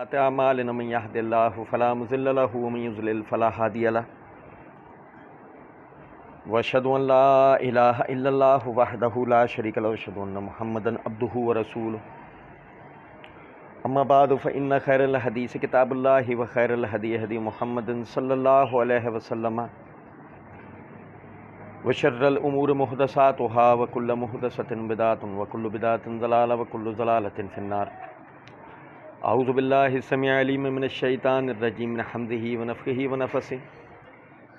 أعمالنا من يهد الله فلا مضل له ومن يضلل فلا هادي له وأشهد أن لا إله إلا الله وحده لا شريك له وأشهد أن محمدا عبده ورسوله أما بعد فإن خير الحديث كتاب الله وخير الهدي هدي محمد صلى الله عليه وسلم وشر الأمور محدثاتها وكل محدثة بدعة وكل بدعة ضلالة وكل ضلالة في النار. اعوذ باللہ السمیع العلیم من الشیطان الرجیم من حمزہ ونفخہ ونفثہ.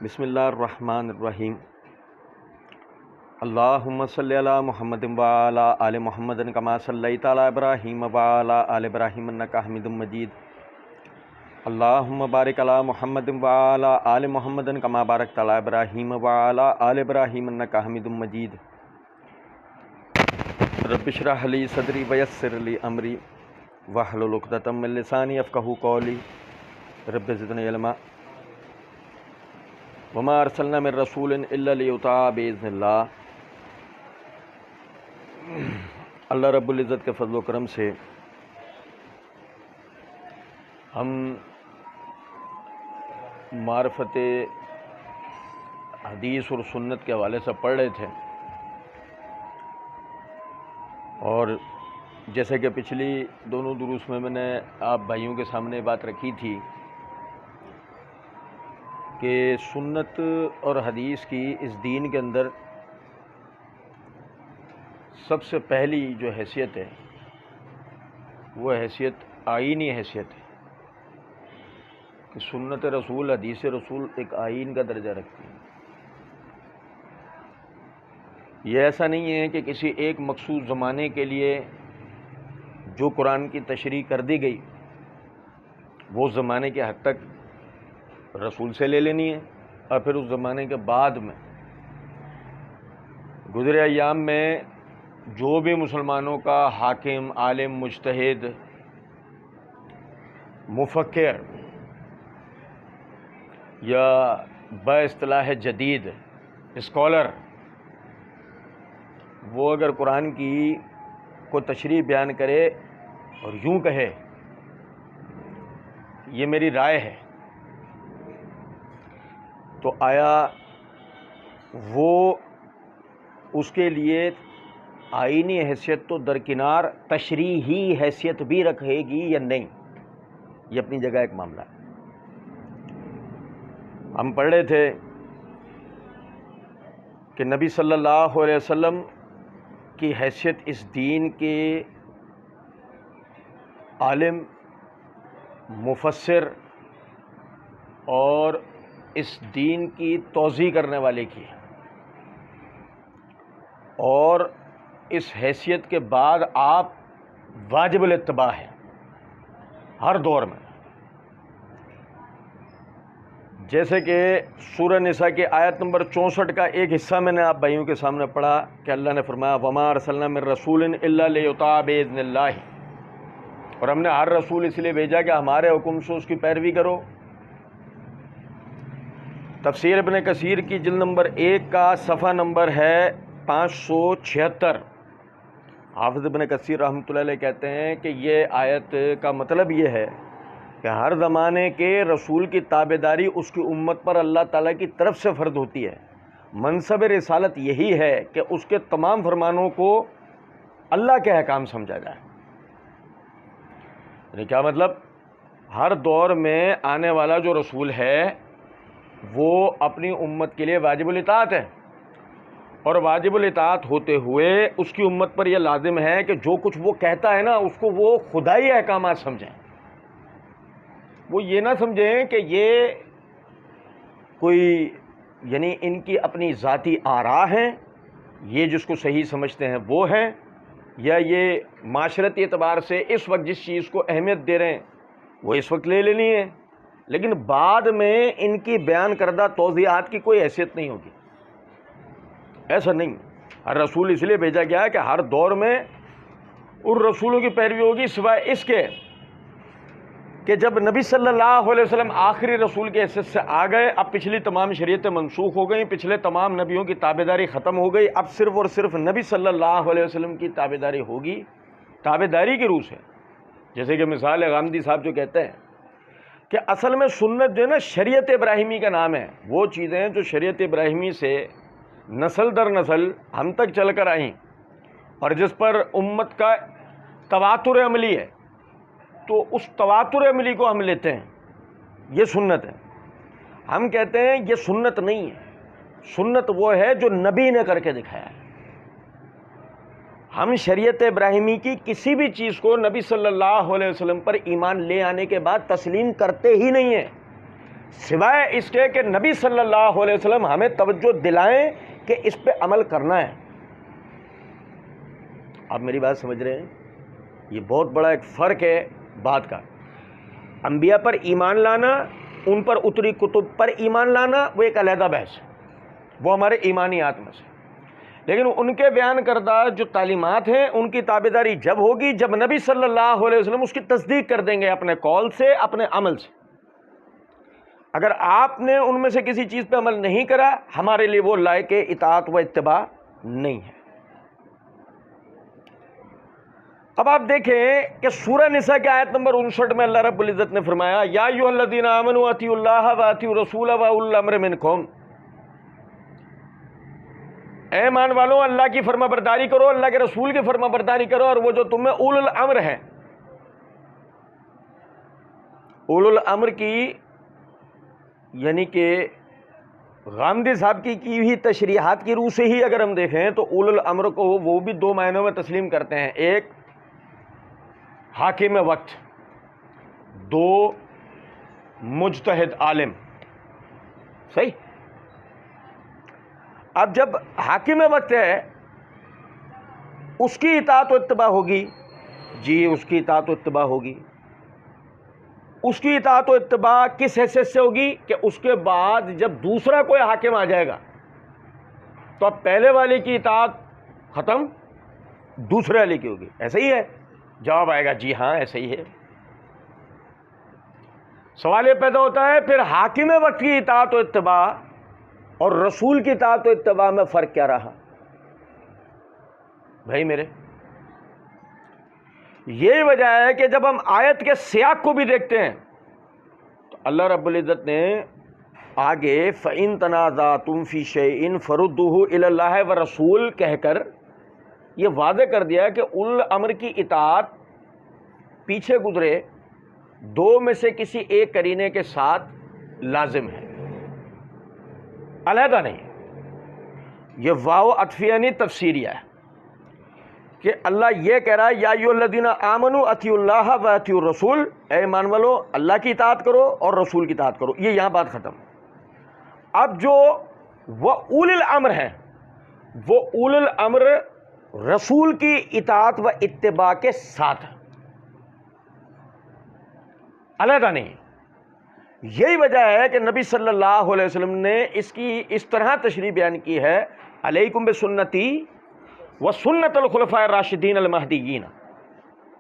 بسم اللہ الرحمن الرحیم. اللہم صلی علی محمد وعلی آل محمد کما صلیت علی ابراہیم وعلی آل ابراہیم انک حمید مجید. اللہم بارک علی محمد وعلی آل محمد کما بارکت علی ابراہیم وعلی آل ابراہیم انک حمید مجید. رب اشرح لی صدری ویسر لی امری واحلل عقدۃ من لسانی یفقہوا قولی. رب زدنی علما. وما ارسلنا من رسول الا لیطاع باذن اللہ. اللہ رب العزت کے فضل و کرم سے ہم معرفت حدیث اور سنت کے حوالے سے پڑھ رہے تھے، اور جیسے کہ پچھلی دونوں دروس میں نے آپ بھائیوں کے سامنے بات رکھی تھی کہ سنت اور حدیث کی اس دین کے اندر سب سے پہلی جو حیثیت ہے وہ حیثیت آئینی حیثیت ہے کہ سنت رسول حدیث رسول ایک آئین کا درجہ رکھتی ہے. یہ ایسا نہیں ہے کہ کسی ایک مخصوص زمانے کے لیے جو قرآن کی تشریح کر دی گئی وہ زمانے کے حد تک رسول سے لے لینی ہے، اور پھر اس زمانے کے بعد میں گزرے ایام میں جو بھی مسلمانوں کا حاکم، عالم، مجتہد، مفکر یا باصطلاح جدید اسکالر وہ اگر قرآن کی کو تشریح بیان کرے اور یوں کہے یہ میری رائے ہے، تو آیا وہ اس کے لیے آئینی حیثیت تو درکنار تشریحی حیثیت بھی رکھے گی یا نہیں؟ یہ اپنی جگہ ایک معاملہ ہے. ہم پڑھ رہے تھے کہ نبی صلی اللہ علیہ وسلم کی حیثیت اس دین کے عالم، مفسر اور اس دین کی توضیح کرنے والے کی، اور اس حیثیت کے بعد آپ واجب الاتباع ہیں ہر دور میں. جیسے کہ سورہ نساء کی آیت نمبر 64 کا ایک حصہ میں نے آپ بھائیوں کے سامنے پڑھا کہ اللہ نے فرمایا وما ارسلنا من رسول الا لیطاع باذن اللہ، اور ہم نے ہر رسول اس لیے بھیجا کہ ہمارے حکم سے اس کی پیروی کرو. تفسیر ابن کثیر کی جلد نمبر 1 کا صفحہ نمبر ہے 576. حافظ ابن کثیر رحمۃ اللہ علیہ کہتے ہیں کہ یہ آیت کا مطلب یہ ہے کہ ہر زمانے کے رسول کی تابعداری اس کی امت پر اللہ تعالیٰ کی طرف سے فرض ہوتی ہے. منصب رسالت یہی ہے کہ اس کے تمام فرمانوں کو اللہ کے احکام سمجھا جائے. یعنی کیا مطلب؟ ہر دور میں آنے والا جو رسول ہے وہ اپنی امت کے لیے واجب الاطاعت ہے، اور واجب الاطاعت ہوتے ہوئے اس کی امت پر یہ لازم ہے کہ جو کچھ وہ کہتا ہے نا اس کو وہ خدائی احکامات سمجھیں. وہ یہ نہ سمجھیں کہ یہ کوئی یعنی ان کی اپنی ذاتی آراء ہیں، یہ جس کو صحیح سمجھتے ہیں وہ ہیں، یا یہ معاشرتی اعتبار سے اس وقت جس چیز کو اہمیت دے رہے ہیں وہ اس وقت لے لینی ہے، لیکن بعد میں ان کی بیان کردہ توضیحات کی کوئی حیثیت نہیں ہوگی. ایسا نہیں. ہر رسول اس لیے بھیجا گیا ہے کہ ہر دور میں ان رسولوں کی پیروی ہوگی، سوائے اس کے کہ جب نبی صلی اللہ علیہ وسلم آخری رسول کے حیثیت سے آ گئے، اب پچھلی تمام شریعتیں منسوخ ہو گئیں، پچھلے تمام نبیوں کی تابعداری ختم ہو گئی، اب صرف اور صرف نبی صلی اللہ علیہ وسلم کی تابعداری ہوگی. تابعداری کی روح سے جیسے کہ مثال ہے غامدی صاحب جو کہتے ہیں کہ اصل میں سنت جو ہے نا شریعت ابراہیمی کا نام ہے، وہ چیزیں جو شریعت ابراہیمی سے نسل در نسل ہم تک چل کر آئیں اور جس پر امت کا تواتر عملی ہے، تو اس تواتر عملی کو ہم لیتے ہیں، یہ سنت ہے۔ ہم کہتے ہیں یہ سنت نہیں ہے، سنت وہ ہے جو نبی نے کر کے دکھایا ہے۔ ہم شریعت ابراہیمی کی کسی بھی چیز کو نبی صلی اللہ علیہ وسلم پر ایمان لے آنے کے بعد تسلیم کرتے ہی نہیں ہیں، سوائے اس کے کہ نبی صلی اللہ علیہ وسلم ہمیں توجہ دلائیں کہ اس پہ عمل کرنا ہے۔ آپ میری بات سمجھ رہے ہیں؟ یہ بہت بڑا ایک فرق ہے بات کا۔ انبیاء پر ایمان لانا، ان پر اتری کتب پر ایمان لانا، وہ ایک علیحدہ بحث ہے، وہ ہمارے ایمانیات میں سے، لیکن ان کے بیان کردہ جو تعلیمات ہیں ان کی تابعداری جب ہوگی جب نبی صلی اللہ علیہ وسلم اس کی تصدیق کر دیں گے اپنے قول سے، اپنے عمل سے۔ اگر آپ نے ان میں سے کسی چیز پہ عمل نہیں کرا، ہمارے لیے وہ لائق اطاعت و اتباع نہیں ہے۔ اب آپ دیکھیں کہ سورہ نساء کی آیت نمبر 59 میں اللہ رب العزت نے فرمایا یا ایھا الذین آمنوا اطیعوا اللہ واطیعوا الرسول واولی الامر منکم، اے ایمان والو اللہ کی فرما برداری کرو، اللہ کے رسول کی فرما برداری کرو، اور وہ جو تم میں اول الامر ہیں۔ اول الامر کی یعنی کہ غامدی صاحب کی ہوئی تشریحات کی روح سے ہی اگر ہم دیکھیں تو اول الامر کو وہ بھی دو معنوں میں تسلیم کرتے ہیں، ایک حاکم وقت، دو مجتہد عالم۔ صحیح؟ اب جب حاکم وقت ہے اس کی اطاعت و اتباع ہوگی، جی اس کی اطاعت و اتباع ہوگی۔ اس کی اطاعت و اتباع کس حیثیت سے ہوگی کہ اس کے بعد جب دوسرا کوئی حاکم آ جائے گا تو اب پہلے والے کی اطاعت ختم، دوسرے والے کی ہوگی۔ ایسا ہی ہے؟ جواب آئے گا جی ہاں ایسا ہی ہے۔ سوال یہ پیدا ہوتا ہے پھر حاکم وقت کی اطاعت و اتباع اور رسول کی اطاعت و اتباع میں فرق کیا رہا؟ بھائی میرے، یہی وجہ ہے کہ جب ہم آیت کے سیاق کو بھی دیکھتے ہیں تو اللہ رب العزت نے آگے فَإِن تَنَازَعْتُمْ فِي شَيْءٍ فَرُدُّوهُ إِلَى اللَّهِ وَالرَّسُولِ کہہ کر یہ واضح کر دیا کہ اول امر کی اطاعت پیچھے گزرے دو میں سے کسی ایک قرینے کے ساتھ لازم ہے، علیحدہ نہیں۔ یہ واو عطفیہ نہیں تفسیریہ ہے کہ اللہ یہ کہہ رہا ہے یا ایھا الذین آمنوا اطیعوا اللہ واطیعوا الرسول، اے ایمان والو اللہ کی اطاعت کرو اور رسول کی اطاعت کرو۔ یہ یہاں بات ختم۔ اب جو وہ اولی الامر ہیں، وہ اولی الامر رسول کی اطاعت و اتباع کے ساتھ علیحدہ نہیں۔ یہی وجہ ہے کہ نبی صلی اللہ علیہ وسلم نے اس کی اس طرح تشریح بیان کی ہے علیکم بسنتی وسنت الخلفاء الراشدین المہدیین،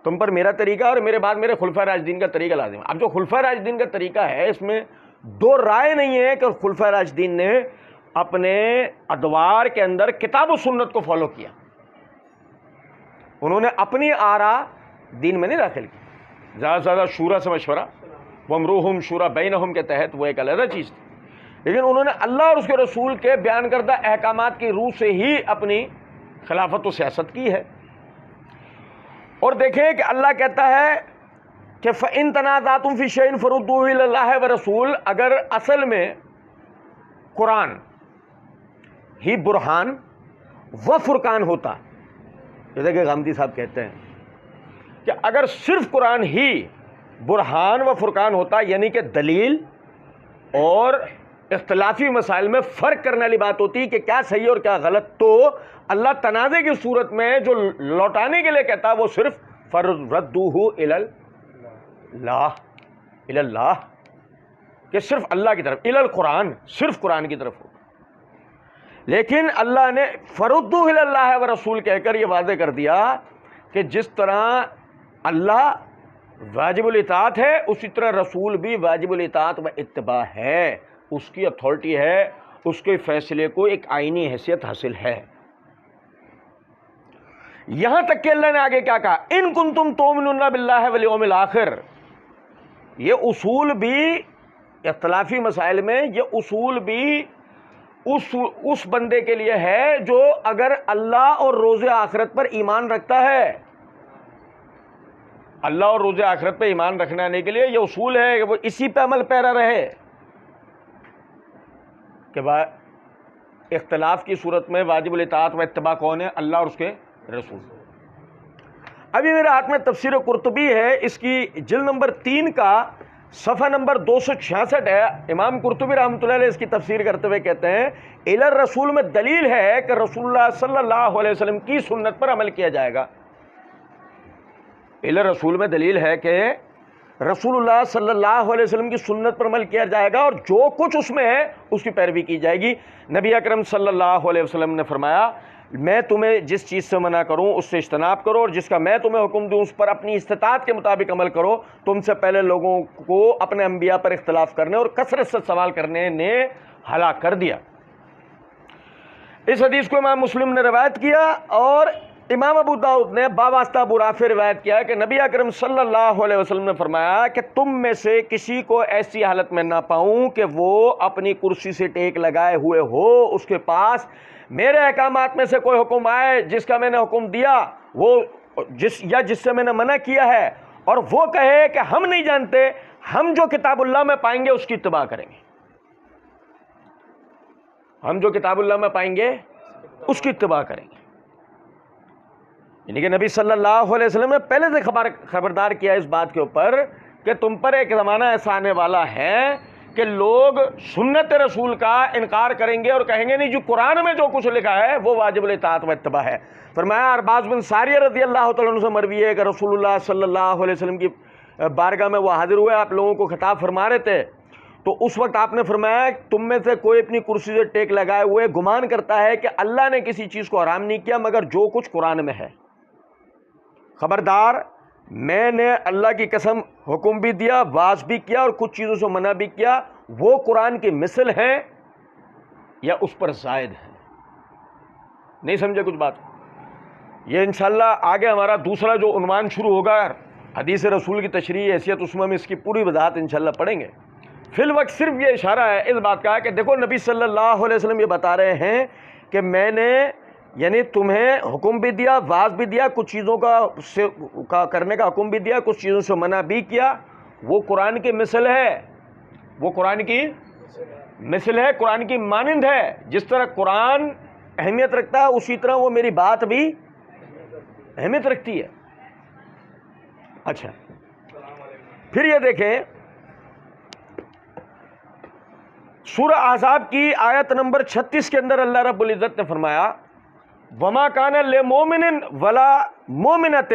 تم پر میرا طریقہ اور میرے بعد میرے خلفاء راشدین کا طریقہ لازم ہے۔ اب جو خلفاء راشدین کا طریقہ ہے اس میں دو رائے نہیں ہے کہ خلفاء راشدین نے اپنے ادوار کے اندر کتاب و سنت کو فالو کیا، انہوں نے اپنی آراء دین میں نہیں داخل کی، زیادہ سے زیادہ شورا سے مشورہ، وَامْرُوهُمْ شُورَىٰ بَيْنَهُمْ کے تحت وہ ایک علیحدہ چیز تھی، لیکن انہوں نے اللہ اور اس کے رسول کے بیان کردہ احکامات کی روح سے ہی اپنی خلافت و سیاست کی ہے۔ اور دیکھیں کہ اللہ کہتا ہے کہ فَإِن تَنَازَعْتُمْ فِي شَيْءٍ فَرُدُّوهُ إِلَى اللَّهِ وَالرَّسُولِ، اگر اصل میں قرآن ہی برہان و فرقان ہوتا، جیسے کہ غامدی صاحب کہتے ہیں کہ اگر صرف قرآن ہی برہان و فرقان ہوتا، یعنی کہ دلیل اور اختلافی مسائل میں فرق کرنے والی بات ہوتی کہ کیا صحیح اور کیا غلط، تو اللہ تنازع کی صورت میں جو لوٹانے کے لیے کہتا وہ صرف فَرُدُّوهُ إِلَى اللہ کہ صرف اللہ کی طرف، إِلَى القرآن، صرف قرآن کی طرف ہو۔ لیکن اللہ نے فَرُدُّوهُ إِلَى اللَّهِ وَرَسُولِ کہہ کر یہ واضح کر دیا کہ جس طرح اللہ واجب الاطاعت ہے اسی طرح رسول بھی واجب الاطاعت و اتباع ہے، اس کی اتھارٹی ہے، اس کے فیصلے کو ایک آئینی حیثیت حاصل ہے۔ یہاں تک کہ اللہ نے آگے کیا کہا، ان کنتم تؤمنون باللہ والیوم الآخر. یہ اصول بھی اختلافی مسائل میں، یہ اصول بھی اس بندے کے لیے ہے جو اگر اللہ اور روز آخرت پر ایمان رکھتا ہے. اللہ اور روز آخرت پہ ایمان رکھنے کے لیے یہ اصول ہے کہ وہ اسی پہ عمل پیرا رہے. کہ اختلاف کی صورت میں واجب الاطاعت و اتباع کون ہے؟ اللہ اور اس کے رسول. ابھی میرے ہاتھ میں تفسیر قرطبی ہے، اس کی جلد نمبر 3 کا صفحہ نمبر 266 ہے. امام قرطبی رحمۃ اللہ علیہ اس کی تفسیر کرتے ہوئے کہتے ہیں الی الرسول میں دلیل ہے کہ رسول اللہ صلی اللہ علیہ وسلم کی سنت پر عمل کیا جائے گا. الی الرسول میں دلیل ہے کہ رسول اللہ صلی اللہ علیہ وسلم کی سنت پر عمل کیا جائے گا اور جو کچھ اس میں ہے اس کی پیروی کی جائے گی. نبی اکرم صلی اللہ علیہ وسلم نے فرمایا میں تمہیں جس چیز سے منع کروں اس سے اجتناب کرو، اور جس کا میں تمہیں حکم دوں اس پر اپنی استطاعت کے مطابق عمل کرو. تم سے پہلے لوگوں کو اپنے انبیاء پر اختلاف کرنے اور کثرت سے سوال کرنے نے ہلاک کر دیا. اس حدیث کو امام مسلم نے روایت کیا اور امام ابو داؤد نے باواسطہ ابو رافع روایت کیا کہ نبی اکرم صلی اللہ علیہ وسلم نے فرمایا کہ تم میں سے کسی کو ایسی حالت میں نہ پاؤں کہ وہ اپنی کرسی سے ٹیک لگائے ہوئے ہو، اس کے پاس میرے احکامات میں سے کوئی حکم آئے جس کا میں نے حکم دیا وہ جس سے میں نے منع کیا ہے، اور وہ کہے کہ ہم نہیں جانتے، ہم جو کتاب اللہ میں پائیں گے اس کی اتباع کریں گے. ہم جو کتاب اللہ میں پائیں گے اس کی اتباع کریں گے. یعنی کہ نبی صلی اللہ علیہ وسلم نے پہلے سے خبردار کیا اس بات کے اوپر کہ تم پر ایک زمانہ ایسا آنے والا ہے کہ لوگ سنت رسول کا انکار کریں گے اور کہیں گے نہیں جو قرآن میں جو کچھ لکھا ہے وہ واجب الاطاعت و اتباع ہے. فرمایا ارباز بن ساریہ رضی اللہ تعالیٰ عنہ سے مروی ہے کہ رسول اللہ صلی اللہ علیہ وسلم کی بارگاہ میں وہ حاضر ہوئے، آپ لوگوں کو خطاب فرما رہے تھے، تو اس وقت آپ نے فرمایا تم میں سے کوئی اپنی کرسی سے ٹیک لگائے ہوئے گمان کرتا ہے کہ اللہ نے کسی چیز کو حرام نہیں کیا مگر جو کچھ قرآن میں ہے. خبردار، میں نے اللہ کی قسم حکم بھی دیا، واز بھی کیا اور کچھ چیزوں سے منع بھی کیا، وہ قرآن کی مثل ہیں یا اس پر زائد ہیں. نہیں سمجھے کچھ بات؟ یہ انشاءاللہ آگے ہمارا دوسرا جو عنوان شروع ہوگا حدیث رسول کی تشریح حیثیت عصمہ میں اس کی پوری وضاحت انشاءاللہ پڑھیں گے. فی الوقت صرف یہ اشارہ ہے اس بات کا کہ دیکھو نبی صلی اللہ علیہ وسلم یہ بتا رہے ہیں کہ میں نے یعنی تمہیں حکم بھی دیا، واز بھی دیا، کچھ چیزوں کا کرنے کا حکم بھی دیا، کچھ چیزوں سے منع بھی کیا. وہ قرآن کی مثل ہے، وہ قرآن کی مثل ہے، قرآن کی مانند ہے. جس طرح قرآن اہمیت رکھتا ہے اسی طرح وہ میری بات بھی اہمیت رکھتی ہے. اچھا پھر یہ دیکھیں سورہ احزاب کی آیت نمبر 36 کے اندر اللہ رب العزت نے فرمایا وما کان لمؤمن ولا مؤمنۃ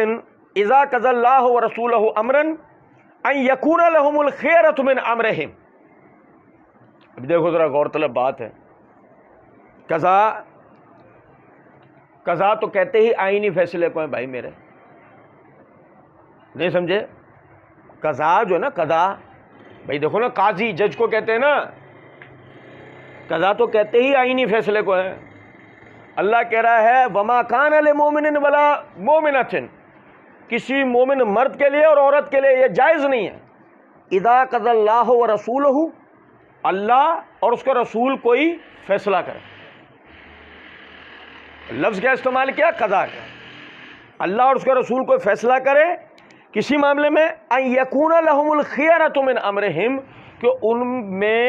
اذا قضى الله ورسوله امرا ان يكون لهم الخيرة من امرهم. اب دیکھو ذرا غور طلب بات ہے. قضا تو کہتے ہی آئینی فیصلے کو ہیں بھائی میرے، نہیں سمجھے؟ قضا جو ہے نا، قضا بھائی دیکھو نا، قاضی جج کو کہتے ہیں نا، قضا تو کہتے ہی آئینی فیصلے کو ہے. اللہ کہہ رہا ہے وما کان لمؤمن ولا مؤمنۃ، کسی مومن مرد کے لیے اور عورت کے لیے یہ جائز نہیں ہے اذا قضى اللہ ورسولہ، اللہ اور اس کا رسول کوئی فیصلہ کرے. لفظ کیا استعمال کیا؟ قضا کا. اللہ اور اس کا رسول کوئی فیصلہ کرے کسی معاملے میں، ان یکون لهم الخیرۃ من امرہم، کہ ان میں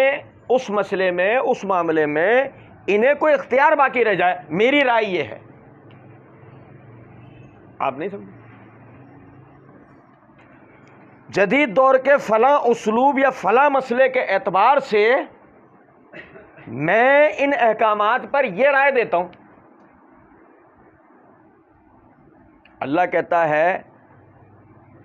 اس مسئلے میں اس معاملے میں انہیں کوئی اختیار باقی رہ جائے. میری رائے یہ ہے. آپ نہیں سمجھے؟ جدید دور کے فلاں اسلوب یا فلاں مسئلے کے اعتبار سے میں ان احکامات پر یہ رائے دیتا ہوں. اللہ کہتا ہے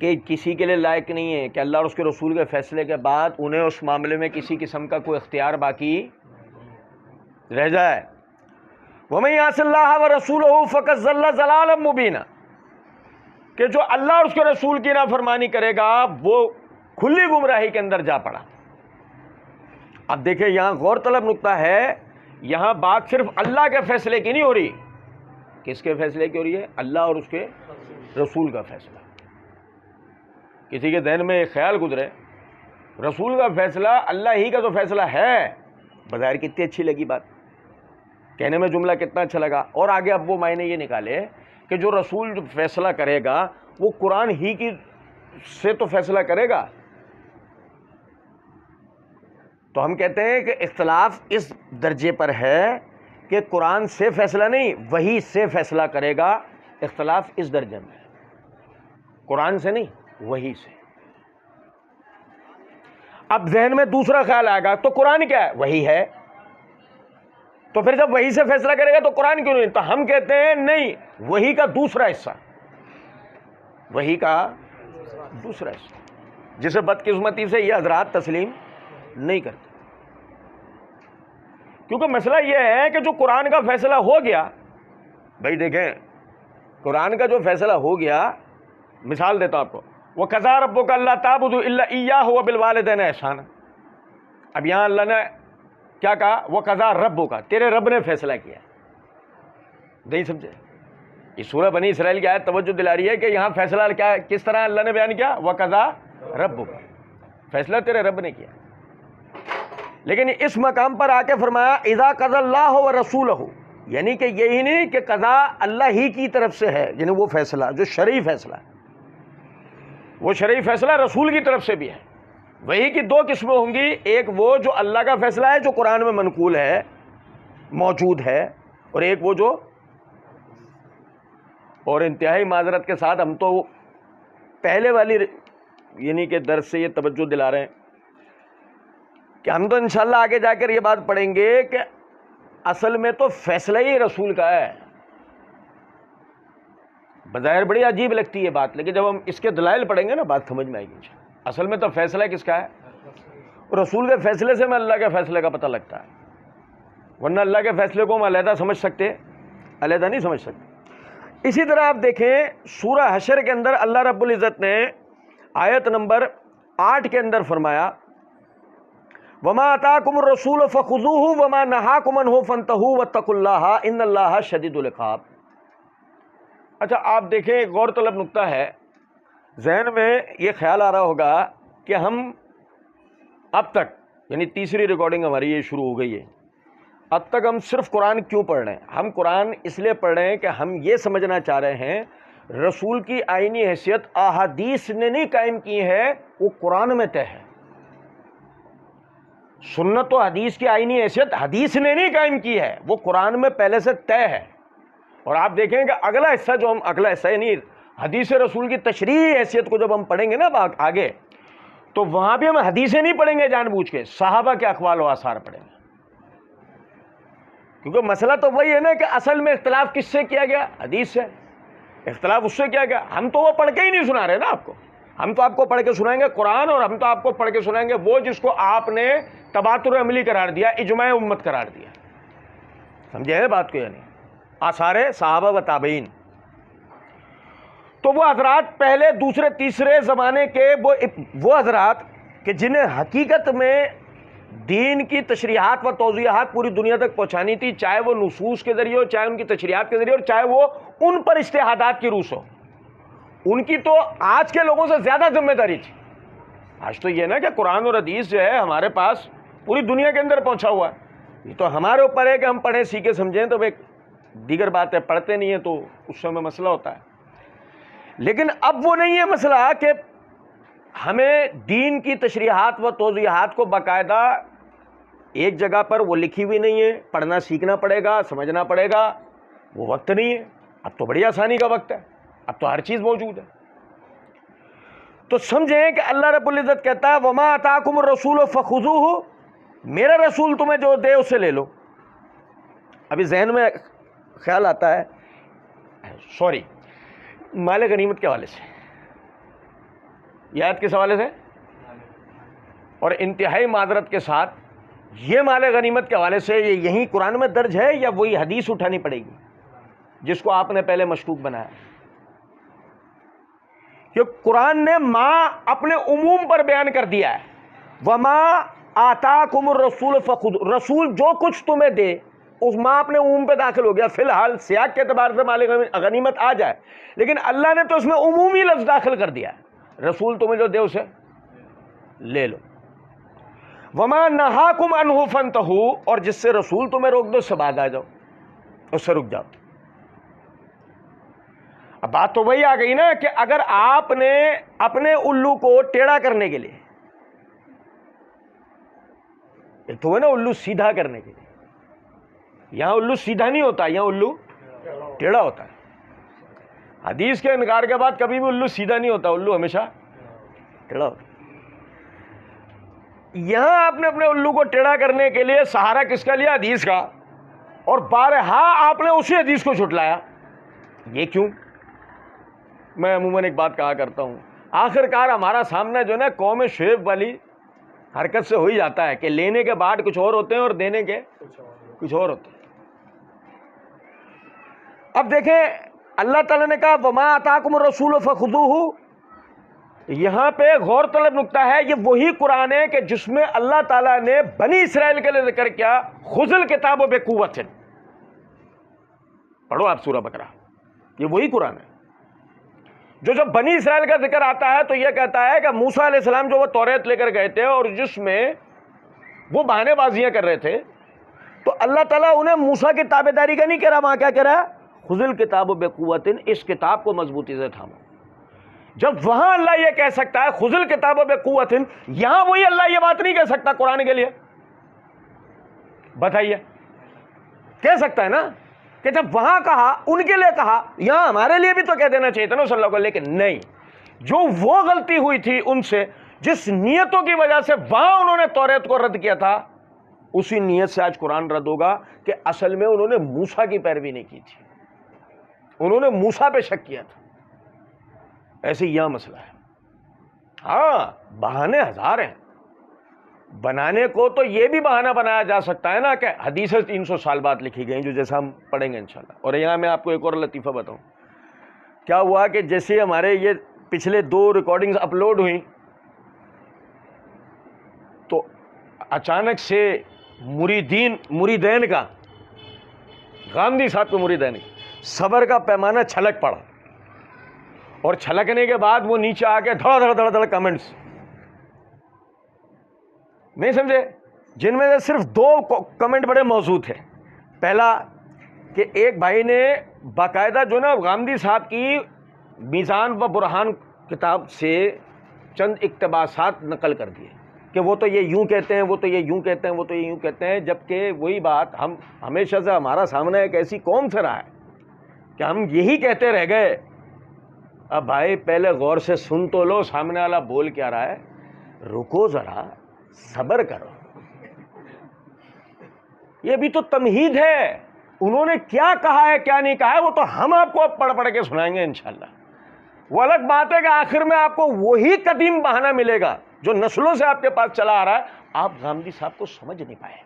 کہ کسی کے لیے لائق نہیں ہے کہ اللہ اور اس کے رسول کے فیصلے کے بعد انہیں اس معاملے میں کسی قسم کا کوئی اختیار باقی رہ جائے. وَمَن يَعْصِ اللَّهَ وَرَسُولَهُ فَقَدْ ضَلَّ ضَلَالًا مُبِينًا، کہ جو اللہ اور اس کے رسول کی نافرمانی کرے گا وہ کھلی گمراہی کے اندر جا پڑا. اب دیکھیں یہاں غور طلب نقطہ ہے، یہاں بات صرف اللہ کے فیصلے کی نہیں ہو رہی، کس کے فیصلے کی ہو رہی ہے؟ اللہ اور اس کے رسول کا فیصلہ. کسی کے ذہن میں ایک خیال گزرے رسول کا فیصلہ اللہ ہی کا تو فیصلہ ہے، بظاہر کتنی اچھی لگی بات، کہنے میں جملہ کتنا اچھا لگا، اور آگے اب وہ معنی یہ نکالے کہ جو رسول جو فیصلہ کرے گا وہ قرآن ہی کی سے تو فیصلہ کرے گا. تو ہم کہتے ہیں کہ اختلاف اس درجے پر ہے کہ قرآن سے فیصلہ نہیں، وحی سے فیصلہ کرے گا. اختلاف اس درجے میں ہے، قرآن سے نہیں، وحی سے. اب ذہن میں دوسرا خیال آئے گا تو قرآن کیا ہے؟ وحی ہے. تو پھر جب وحی سے فیصلہ کرے گا تو قرآن کیوں نہیں؟ تو ہم کہتے ہیں نہیں، وحی کا دوسرا حصہ، وحی کا دوسرا حصہ، جسے بدقسمتی سے یہ حضرات تسلیم نہیں کرتے. کیونکہ مسئلہ یہ ہے کہ جو قرآن کا فیصلہ ہو گیا، بھائی دیکھیں قرآن کا جو فیصلہ ہو گیا، مثال دیتا ہوں آپ کو، وَقَضَىٰ رَبُّكَ أَلَّا تَعْبُدُوا إِلَّا إِيَّاهُ وَبِالْوَالِدَيْنِ إِحْسَانًا. اب یہاں اللہ نے کیا کہا؟ وَقَضَىٰ رَبُّكَ، تیرے رب نے فیصلہ کیا. نہیں سمجھے؟ یہ سورہ بنی اسرائیل کی آیت توجہ دلا رہی ہے کہ یہاں فیصلہ کیا، کس طرح اللہ نے بیان کیا؟ وَقَضَىٰ رَبُّكَ، فیصلہ تیرے رب نے کیا. لیکن اس مقام پر آ کے فرمایا اذا قضى اللہ ورسولہ، یعنی کہ یہی نہیں کہ قضا اللہ ہی کی طرف سے ہے، یعنی وہ فیصلہ جو شرعی فیصلہ ہے، وہ شرعی فیصلہ رسول کی طرف سے بھی ہے. وہی کی دو قسمیں ہوں گی، ایک وہ جو اللہ کا فیصلہ ہے جو قرآن میں منقول ہے، موجود ہے، اور ایک وہ جو، اور انتہائی معذرت کے ساتھ ہم تو پہلے والی یعنی کہ درس سے یہ توجہ دلا رہے ہیں کہ ہم تو انشاءاللہ آگے جا کر یہ بات پڑھیں گے کہ اصل میں تو فیصلہ ہی رسول کا ہے. بظاہر بڑی عجیب لگتی ہے بات، لیکن جب ہم اس کے دلائل پڑھیں گے نا بات سمجھ میں آئے گی. اصل میں تو فیصلہ کس کا ہے؟ رسول کے فیصلے سے میں اللہ کے فیصلے کا پتہ لگتا ہے، ورنہ اللہ کے فیصلے کو ہم علیحدہ سمجھ سکتے، علیحدہ نہیں سمجھ سکتے. اسی طرح آپ دیکھیں سورہ حشر کے اندر اللہ رب العزت نے آیت نمبر 8 کے اندر فرمایا وَمَا آتَاكُمُ الرَّسُولُ فَخُذُوهُ وَمَا نَهَاكُمْ عَنْهُ فَانْتَهُوا وَاتَّقُوا اللَّهَ إِنَّ اللَّهَ شَدِيدُ الْعِقَابِ. اچھا آپ دیکھیں ایک غور طلب نقطہ ہے، ذہن میں یہ خیال آ رہا ہوگا کہ ہم اب تک، یعنی تیسری ریکارڈنگ ہماری یہ شروع ہو گئی ہے، اب تک ہم صرف قرآن کیوں پڑھ رہے ہیں؟ ہم قرآن اس لیے پڑھ رہے ہیں کہ ہم یہ سمجھنا چاہ رہے ہیں رسول کی آئینی حیثیت احادیث نے نہیں قائم کی ہے، وہ قرآن میں طے ہے. سنت و حدیث کی آئینی حیثیت حدیث نے نہیں قائم کی ہے، وہ قرآن میں پہلے سے طے ہے. اور آپ دیکھیں کہ اگلا حصہ جو ہم، اگلا حصہ یعنی حدیث رسول کی تشریحی حیثیت کو جب ہم پڑھیں گے نا آگے، تو وہاں بھی ہم حدیثیں نہیں پڑھیں گے جان بوجھ کے، صحابہ کے اقوال و آثار پڑھیں گے. کیونکہ مسئلہ تو وہی ہے نا کہ اصل میں اختلاف کس سے کیا گیا؟ حدیث سے. اختلاف اس سے کیا گیا؟ ہم تو وہ پڑھ کے ہی نہیں سنا رہے نا آپ کو، ہم تو آپ کو پڑھ کے سنائیں گے قرآن، اور ہم تو آپ کو پڑھ کے سنائیں گے وہ جس کو آپ نے تواتر عملی قرار دیا، اجماع امت قرار دیا. سمجھے ہیں بات کو؟ یعنی آثار صحابہ و تابعین. تو وہ حضرات پہلے دوسرے تیسرے زمانے کے وہ حضرات کہ جنہیں حقیقت میں دین کی تشریحات و توضیحات پوری دنیا تک پہنچانی تھی، چاہے وہ نصوص کے ذریعے ہو، چاہے ان کی تشریحات کے ذریعے، اور چاہے وہ ان پر اجتہادات کی روح ہو. ان کی تو آج کے لوگوں سے زیادہ ذمہ داری تھی. آج تو یہ نا کہ قرآن اور حدیث جو ہے ہمارے پاس پوری دنیا کے اندر پہنچا ہوا ہے. یہ تو ہمارے اوپر ہے کہ ہم پڑھیں سیکھیں سمجھیں. تو ایک دیگر بات ہے پڑھتے نہیں ہیں تو اس سے ہمیں مسئلہ ہوتا ہے. لیکن اب وہ نہیں ہے مسئلہ کہ ہمیں دین کی تشریحات و توضیحات کو باقاعدہ ایک جگہ پر وہ لکھی ہوئی نہیں ہے، پڑھنا سیکھنا پڑے گا، سمجھنا پڑے گا. وہ وقت نہیں ہے. اب تو بڑی آسانی کا وقت ہے، اب تو ہر چیز موجود ہے. تو سمجھیں کہ اللہ رب العزت کہتا ہے وَمَا آتَاكُمُ الرَّسُولُ فَخُذُوهُ، میرا رسول تمہیں جو دے اسے لے لو. ابھی ذہن میں خیال آتا ہے، سوری، مال غنیمت کے حوالے سے، یہ آیت کس حوالے سے؟ اور انتہائی معذرت کے ساتھ یہ مال غنیمت کے حوالے سے یہ یہیں قرآن میں درج ہے یا وہی حدیث اٹھانی پڑے گی جس کو آپ نے پہلے مشکوک بنایا؟ کہ قرآن نے ماں اپنے عموم پر بیان کر دیا ہے. وَمَا آتَاكُمُ الرَّسُولُ فَخُذُوهُ، رسول جو کچھ تمہیں دے اس ماں اپنے عموم پہ داخل ہو گیا. فی الحال سیاق کے اعتبار سے مال غنیمت آ جائے, لیکن اللہ نے تو اس میں عمومی لفظ داخل کر دیا ہے, رسول تمہیں جو دے اسے لے لو. وما نہاکم عنہ فانتہوا, اور جس سے رسول تمہیں روک دو اس سے باز آ جاؤ, اس سے رک جاؤ. اب بات تو وہی آ گئی نا کہ اگر آپ نے اپنے الو کو ٹیڑھا کرنے کے لیے, ایک تو ہے نا الو سیدھا کرنے کے لیے, یہاں الو سیدھا نہیں ہوتا, یہاں الو ٹیڑھا ہوتا ہے. حدیث کے انکار کے بعد کبھی بھی الو سیدھا نہیں ہوتا, الو ہمیشہ ٹیڑھا ہوتا ہے. یہاں آپ نے اپنے الو کو ٹیڑھا کرنے کے لیے سہارا کس کا لیا؟ حدیث کا, اور بارہا آپ نے اسی حدیث کو جھٹلایا. یہ کیوں؟ میں عموماً ایک بات کہا کرتا ہوں, آخر کار ہمارا سامنا جو ہے نا قوم شعیب والی حرکت سے ہو ہی جاتا ہے کہ لینے کے بعد کچھ اور ہوتے ہیں اور دینے کے کچھ اور ہوتے ہیں. اب دیکھیں اللہ تعالیٰ نے کہا وما آتاکم الرسول فخذوہ, یہاں پہ غور طلب نکتہ ہے, یہ وہی قرآن ہے کہ جس میں اللہ تعالیٰ نے بنی اسرائیل کے لیے ذکر کیا خذ الکتاب بقوۃ. پڑھو آپ سورہ بقرہ, یہ وہی قرآن ہے جو جب بنی اسرائیل کا ذکر آتا ہے تو یہ کہتا ہے کہ موسیٰ علیہ السلام جو وہ توریت لے کر گئے تھے اور جس میں وہ بہانے بازیاں کر رہے تھے, تو اللہ تعالیٰ انہیں موسیٰ کی تابعداری کا نہیں کہہ رہا, وہاں کیا کہہ رہا ہے؟ خذ الکتاب بقوۃ, اس کتاب کو مضبوطی سے تھامو. جب وہاں اللہ یہ کہہ سکتا ہے خذ الکتاب بقوۃ, یہاں وہی اللہ یہ بات نہیں کہہ سکتا قرآن کے لیے؟ بتائیے, کہہ سکتا ہے نا کہ جب وہاں کہا ان کے لیے کہا, یہاں ہمارے لیے بھی تو کہہ دینا چاہیے تھا نا صلی اللہ علیہ وسلم. لیکن نہیں, جو وہ غلطی ہوئی تھی ان سے, جس نیتوں کی وجہ سے وہاں انہوں نے توریت کو رد کیا تھا, اسی نیت سے آج قرآن رد ہوگا کہ اصل میں انہوں نے موسیٰ کی پیروی نہیں کی تھی, انہوں نے موسیٰ پہ شک کیا تھا. ایسے یہ مسئلہ ہے. ہاں بہانے ہزار ہیں بنانے کو, تو یہ بھی بہانہ بنایا جا سکتا ہے نا کہ حدیثیں 300 سال بعد لکھی گئیں, جو جیسا ہم پڑھیں گے انشاءاللہ. اور یہاں میں آپ کو ایک اور لطیفہ بتاؤں. کیا ہوا کہ جیسے ہمارے یہ پچھلے 2 ریکارڈنگز اپلوڈ ہوئیں تو اچانک سے مریدین کا, غامدی صاحب کے مریدین صبر کا پیمانہ چھلک پڑا, اور چھلکنے کے بعد وہ نیچے آ کے دھڑ دھڑ کمنٹس, نہیں سمجھے, جن میں سے صرف 2 کمنٹ بڑے موضوع تھے. پہلا کہ ایک بھائی نے باقاعدہ جو نا غامدی صاحب کی میزان و برہان کتاب سے چند اقتباسات نقل کر دیے کہ وہ تو یہ یوں کہتے ہیں, وہ تو یہ یوں کہتے ہیں, وہ تو یہ یوں کہتے ہیں, جبکہ وہی بات ہم ہمیشہ سے ہمارا سامنا ایک ایسی قوم سے رہا ہے کہ ہم یہی کہتے رہ گئے. اب بھائی پہلے غور سے سن تو لو سامنے والا بول کیا رہا ہے, رکو ذرا, صبر کرو. یہ بھی تو تمہید ہے, انہوں نے کیا کہا ہے کیا نہیں کہا ہے وہ تو ہم آپ کو اب پڑھ کے سنائیں گے انشاءاللہ. وہ الگ بات ہے کہ آخر میں آپ کو وہی قدیم بہانہ ملے گا جو نسلوں سے آپ کے پاس چلا آ رہا ہے. آپ غامدی صاحب کو سمجھ نہیں پائے,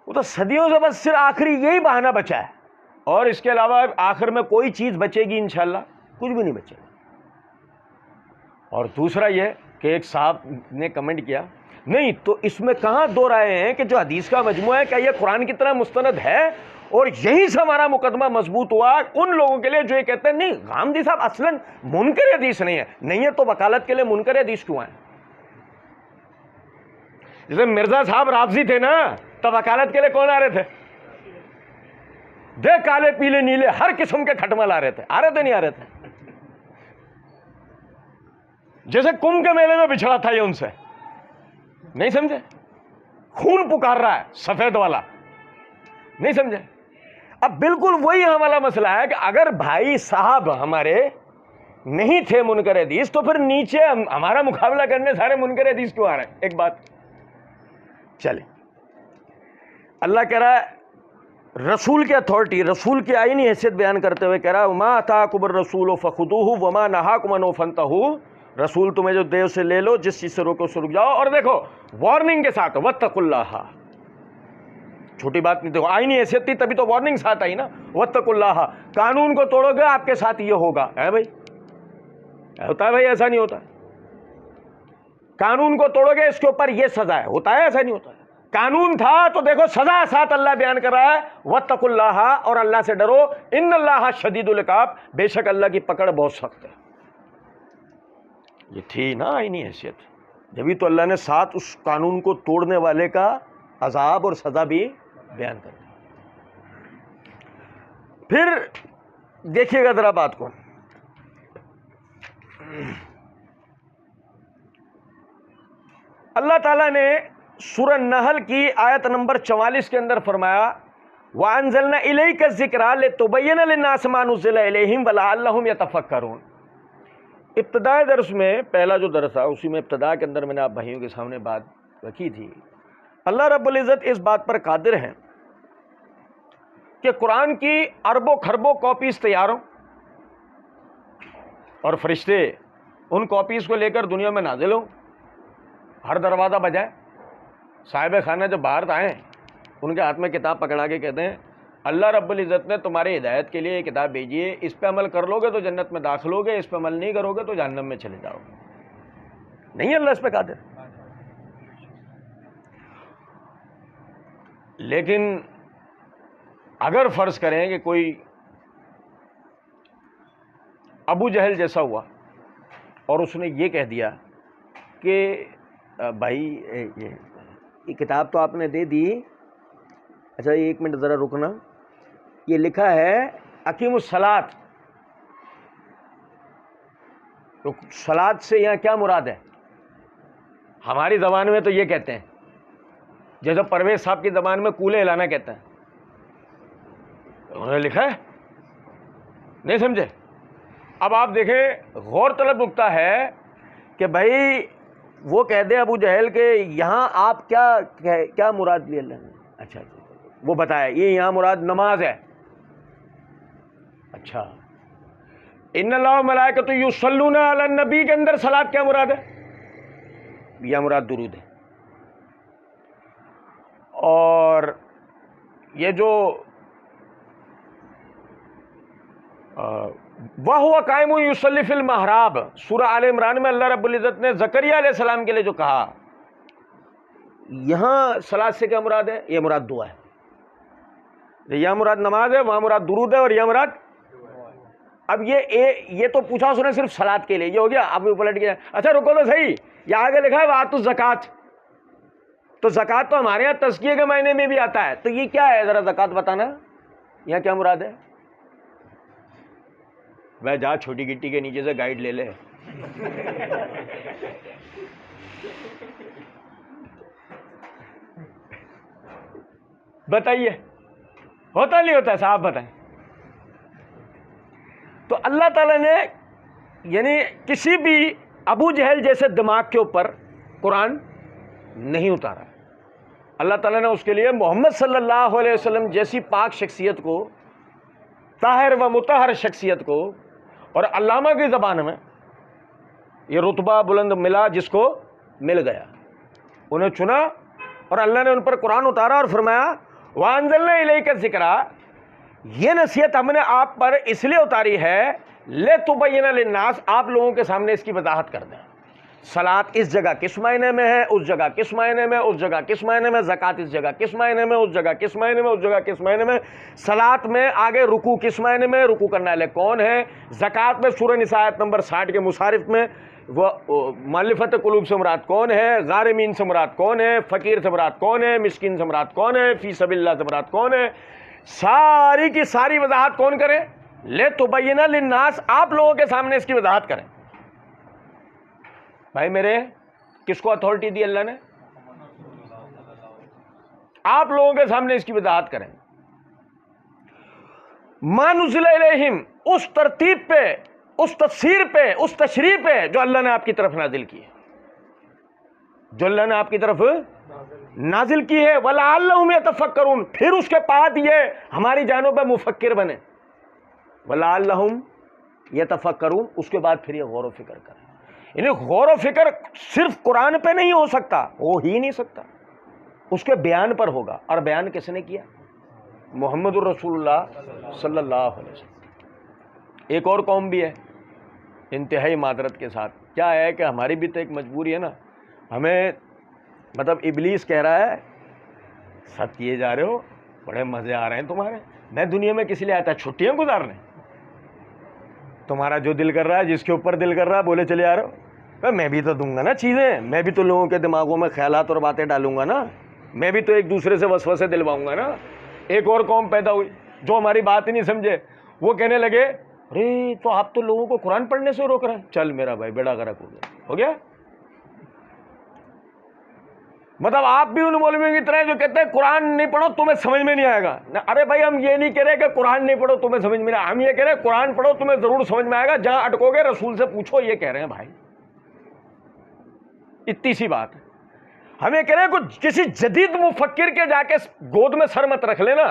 وہ تو صدیوں سے بس صرف آخری یہی بہانہ بچا ہے, اور اس کے علاوہ آخر میں کوئی چیز بچے گی انشاءاللہ؟ کچھ بھی نہیں بچے گا. اور دوسرا یہ کہ ایک صاحب نے کمنٹ کیا, نہیں تو اس میں کہاں 2 رائے ہیں کہ جو حدیث کا مجموعہ ہے کیا یہ قرآن کی طرح مستند ہے, اور یہیں سے ہمارا مقدمہ مضبوط ہوا ان لوگوں کے لیے جو یہ کہتے ہیں نہیں غامدی صاحب اصلاً منکر حدیث نہیں ہے تو وکالت کے لیے منکر حدیث کیوں ہیں؟ جیسے مرزا صاحب رافضی تھے نا تو وکالت کے لیے کون آ رہے تھے؟ دیکھ کالے پیلے نیلے ہر قسم کے کھٹمل آ رہے تھے نہیں آ رہے تھے. جیسے کمبھ کے میلے میں بچھڑا تھا یہ ان سے, نہیں سمجھے, خون پکار رہا ہے سفید والا, نہیں سمجھے. اب بالکل وہی والا مسئلہ ہے کہ اگر بھائی صاحب ہمارے نہیں تھے منکر حدیث تو پھر نیچے ہمارا مقابلہ کرنے سارے منکر حدیث کیوں آ رہے ہیں؟ ایک بات چلے, اللہ کہہ رہا ہے رسول کی اتھارٹی, رسول کی آئینی حیثیت بیان کرتے ہوئے کہہ رہا ہے وما آتاکم الرسول فخذوہ وما نہاکم عنہ فانتہوا, رسول تمہیں جو دے اسے لے لو, جس چیز سے روکو اسے رک جاؤ. اور دیکھو وارننگ کے ساتھ واتقوا اللہ, چھوٹی بات نہیں, دیکھو آئینی حیثیت تھی تبھی تو وارننگ ساتھ آئی نا, واتقوا اللہ, قانون کو توڑو گے آپ کے ساتھ یہ ہوگا. ہے بھائی, ہوتا ہے بھائی, ایسا نہیں ہوتا. قانون کو توڑو گے اس کے اوپر یہ سزا ہے. ہوتا ہے ایسا نہیں ہوتا ہے. قانون تھا تو دیکھو سزا ساتھ اللہ بیان کر رہا ہے, واتقوا اللہ, اور اللہ سے ڈرو, ان اللہ شدید العقاب, بے شک اللہ کی پکڑ بہت سخت ہے. یہ تھی نا آئینی حیثیت, جبھی تو اللہ نے ساتھ اس قانون کو توڑنے والے کا عذاب اور سزا بھی بیان کر دی. پھر دیکھیے گا ذرا بات کو, اللہ تعالیٰ نے سورہ نحل کی آیت نمبر 44 کے اندر فرمایا وَأَنزَلْنَا إِلَيْكَ الذِّكْرَ لِتُبَيِّنَ لِلنَّاسِ مَا نُزِّلَ إِلَيْهِمْ وَلَعَلَّهُمْ يَتَفَكَّرُونَ. ابتدائی درس میں, پہلا جو درس تھا اسی میں ابتدا کے اندر میں نے آپ بھائیوں کے سامنے بات رکھی تھی. اللہ رب العزت اس بات پر قادر ہیں کہ قرآن کی اربوں خربوں کاپیز تیار ہوں اور فرشتے ان کاپیز کو لے کر دنیا میں نازل ہوں, ہر دروازہ بجائے, صاحب خانہ جب باہر آئیں ان کے ہاتھ میں کتاب پکڑا کے کہتے ہیں اللہ رب العزت نے تمہاری ہدایت کے لیے یہ کتاب بھیجی ہے, اس پہ عمل کر لو گے تو جنت میں داخل ہوگے, اس پہ عمل نہیں کرو گے تو جہنم میں چلے جاؤ گے. نہیں اللہ اس پہ قادر. لیکن اگر فرض کریں کہ کوئی ابو جہل جیسا ہوا اور اس نے یہ کہہ دیا کہ بھائی یہ کتاب تو آپ نے دے دی, اچھا ایک منٹ ذرا رکنا, یہ لکھا ہے اقیم الصلاۃ, تو صلاۃ سے یہاں کیا مراد ہے؟ ہماری زبان میں تو یہ کہتے ہیں, جیسے پرویز صاحب کی زبان میں کولے ہلانا کہتے ہیں, انہوں نے لکھا ہے, نہیں سمجھے. اب آپ دیکھیں غور طلب نکتہ ہے کہ بھائی وہ کہہ دے ابو جہل کہ یہاں آپ کیا مراد لی اللہ نے, اچھا وہ بتایا یہ یہاں مراد نماز ہے. اچھا ان اللہ ملائکۃ یصلون علی النبی کے اندر صلاۃ کیا مراد ہے؟ یا مراد درود ہے. اور یہ جو وَهُوَ قَائِمٌ يُصَلِّي فِي الْمِحْرَابِ, سورہ آل عمران میں اللہ رب العزت نے زکریا علیہ السلام کے لیے جو کہا, یہاں صلاۃ سے کیا مراد ہے؟ یہ مراد دعا ہے. یہاں مراد نماز ہے, وہاں مراد درود ہے, اور یہ مراد. اب یہ تو پوچھا اس نے صرف صلاۃ کے لیے, یہ ہو گیا. اب وہ پلٹ گیا, اچھا رکو تو صحیح, یہ آگے لکھا ہے وَآتُوا الزَّکَاۃَ, تو زکوٰۃ تو ہمارے یہاں تزکیے کے معنی میں بھی آتا ہے, تو یہ کیا ہے ذرا زکوٰۃ بتانا, یہاں کیا مراد ہے؟ میں جا چھوٹی گٹی کے نیچے سے گائیڈ لے لے. بتائیے ہوتا نہیں ہوتا, صاحب بتائیں. تو اللہ تعالیٰ نے یعنی کسی بھی ابو جہل جیسے دماغ کے اوپر قرآن نہیں اتارا. اللہ تعالیٰ نے اس کے لیے محمد صلی اللہ علیہ وسلم جیسی پاک شخصیت کو, طاہر و مطہر شخصیت کو, اور علامہ کی زبان میں یہ رتبہ بلند ملا جس کو مل گیا, انہیں چنا اور اللہ نے ان پر قرآن اتارا اور فرمایا وَأَنزَلْنَا إِلَيْكَ الذِّكْرَ, یہ نصیحت ہم نے آپ پر اس لیے اتاری ہے لِتُبَيِّنَ لِلنَّاسِ, آپ لوگوں کے سامنے اس کی وضاحت کر دیں. صلاۃ اس جگہ کس معنی میں ہے, اس جگہ کس معنی میں, اس جگہ کس معنی میں, زکوٰۃ اس جگہ کس معنی میں, اس جگہ کس معنی میں, اس جگہ کس معنی میں, صلاۃ میں آگے رکوع کس معنی میں, رکوع کرنے والے کون ہیں, زکوٰۃ میں سورہ نساء آیت نمبر 60 کے مصارف میں وہ مؤلفۃ قلوب سے مراد کون ہے, غارمین سے مراد کون ہے, فقیر سے مراد کون ہے, مسکین سے مراد کون ہے, فی سبیل اللہ سے مراد کون ہے, ساری کی ساری وضاحت کون کرے؟ لِتُبَيِّنَ لِلنَّاسِ, آپ لوگوں کے سامنے اس کی وضاحت کریں. بھائی میرے, کس کو اتھارٹی دی اللہ نے؟ آپ لوگوں کے سامنے اس کی وضاحت کریں. مَا نُزِلَ إِلَيْهِمْ, اس ترتیب پہ, اس تفسیر پہ, اس تشریح پہ جو اللہ نے آپ کی طرف نازل کی ہے, جو اللہ نے آپ کی طرف نازل کی ہے. وَلَعَلَّهُمْ يَتَفَكَّرُونَ, پھر اس کے بعد یہ ہماری جانوں پہ مفکر بنے. وَلَعَلَّهُمْ يَتَفَكَّرُونَ, اس کے بعد پھر یہ غور و فکر کریں. یعنی غور و فکر صرف قرآن پہ نہیں ہو سکتا, ہو ہی نہیں سکتا, اس کے بیان پر ہوگا. اور بیان کس نے کیا؟ محمد الرسول اللہ صلی اللہ علیہ وسلم. ایک اور قوم بھی ہے انتہائی معذرت کے ساتھ, کیا ہے کہ ہماری بھی تو ایک مجبوری ہے نا, ہمیں مطلب ابلیس کہہ رہا ہے سب کیے جا رہے ہو، بڑے مزے آ رہے ہیں تمہارے، میں دنیا میں کس لیے آیا تھا؟ چھٹیاں گزارنے؟ تمہارا جو دل کر رہا ہے، جس کے اوپر دل کر رہا ہے بولے چلے آ رہے ہو۔ میں بھی تو دوں گا نا چیزیں، میں بھی تو لوگوں کے دماغوں میں خیالات اور باتیں ڈالوں گا نا، میں بھی تو ایک دوسرے سے وسوسے دلواؤں گا نا۔ ایک اور قوم پیدا ہوئی جو ہماری بات ہی نہیں سمجھے، وہ کہنے لگے ارے تو آپ تو لوگوں کو قرآن پڑھنے سے روک رہے ہیں، چل میرا بھائی بیڑا غرق ہو گیا۔ مطلب آپ بھی ان مولویوں کی طرح جو کہتے ہیں قرآن نہیں پڑھو تمہیں سمجھ میں نہیں آئے گا۔ ارے بھائی ہم یہ نہیں کہہ رہے کہ قرآن نہیں پڑھو تمہیں سمجھ میں نہیں آئے گا، ہم یہ کہہ رہے ہیں قرآن پڑھو تمہیں ضرور سمجھ میں آئے گا، جہاں اٹکو گے رسول سے پوچھو، یہ کہہ رہے ہیں بھائی، اتنی سی بات ہے۔ ہم یہ کہہ رہے ہیں کچھ کسی جدید مفکر کے جا کے گود میں سر مت رکھ لینا،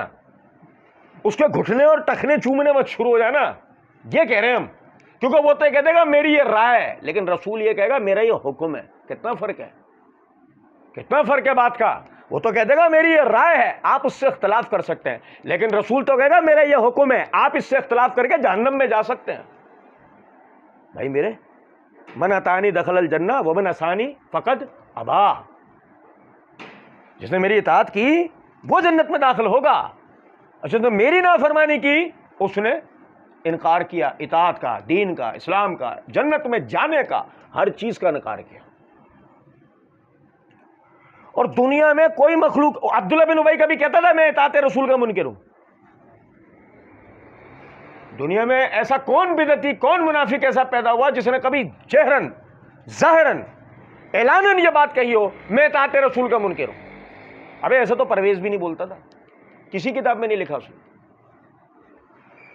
اس کے گھٹنے اور ٹخنے چومنے مت شروع ہو جانا، یہ کہہ رہے ہیں ہم، کیونکہ وہ تو کہہ دے گا میری یہ رائے ہے، لیکن رسول یہ کہے گا میرا یہ حکم ہے۔ کتنا فرق ہے، کتنا فرق ہے بات کا۔ وہ تو کہہ دے گا میری یہ رائے ہے، آپ اس سے اختلاف کر سکتے ہیں، لیکن رسول تو کہے گا میرا یہ حکم ہے، آپ اس سے اختلاف کر کے جہنم میں جا سکتے ہیں۔ بھائی میرے، من اطاعنی دخل الجنہ ومن عصانی فقد ابا، جس نے میری اطاعت کی وہ جنت میں داخل ہوگا، اچھا تو میری نافرمانی کی اس نے انکار کیا، اطاعت کا، دین کا، اسلام کا، جنت میں جانے کا، ہر چیز کا انکار کیا۔ اور دنیا میں کوئی مخلوق، عبداللہ بن ابی کبھی کہتا تھا میں اطاعت رسول کا منکر ہوں۔ دنیا میں ایسا کون بدعتی، کون منافق ایسا پیدا ہوا جس نے کبھی جہرن ظاہرن اعلاناً یہ بات کہی ہو میں اطاعت رسول کا منکر ہوں؟ ابے ایسا تو پرویز بھی نہیں بولتا تھا، کسی کتاب میں نہیں لکھا اس نے۔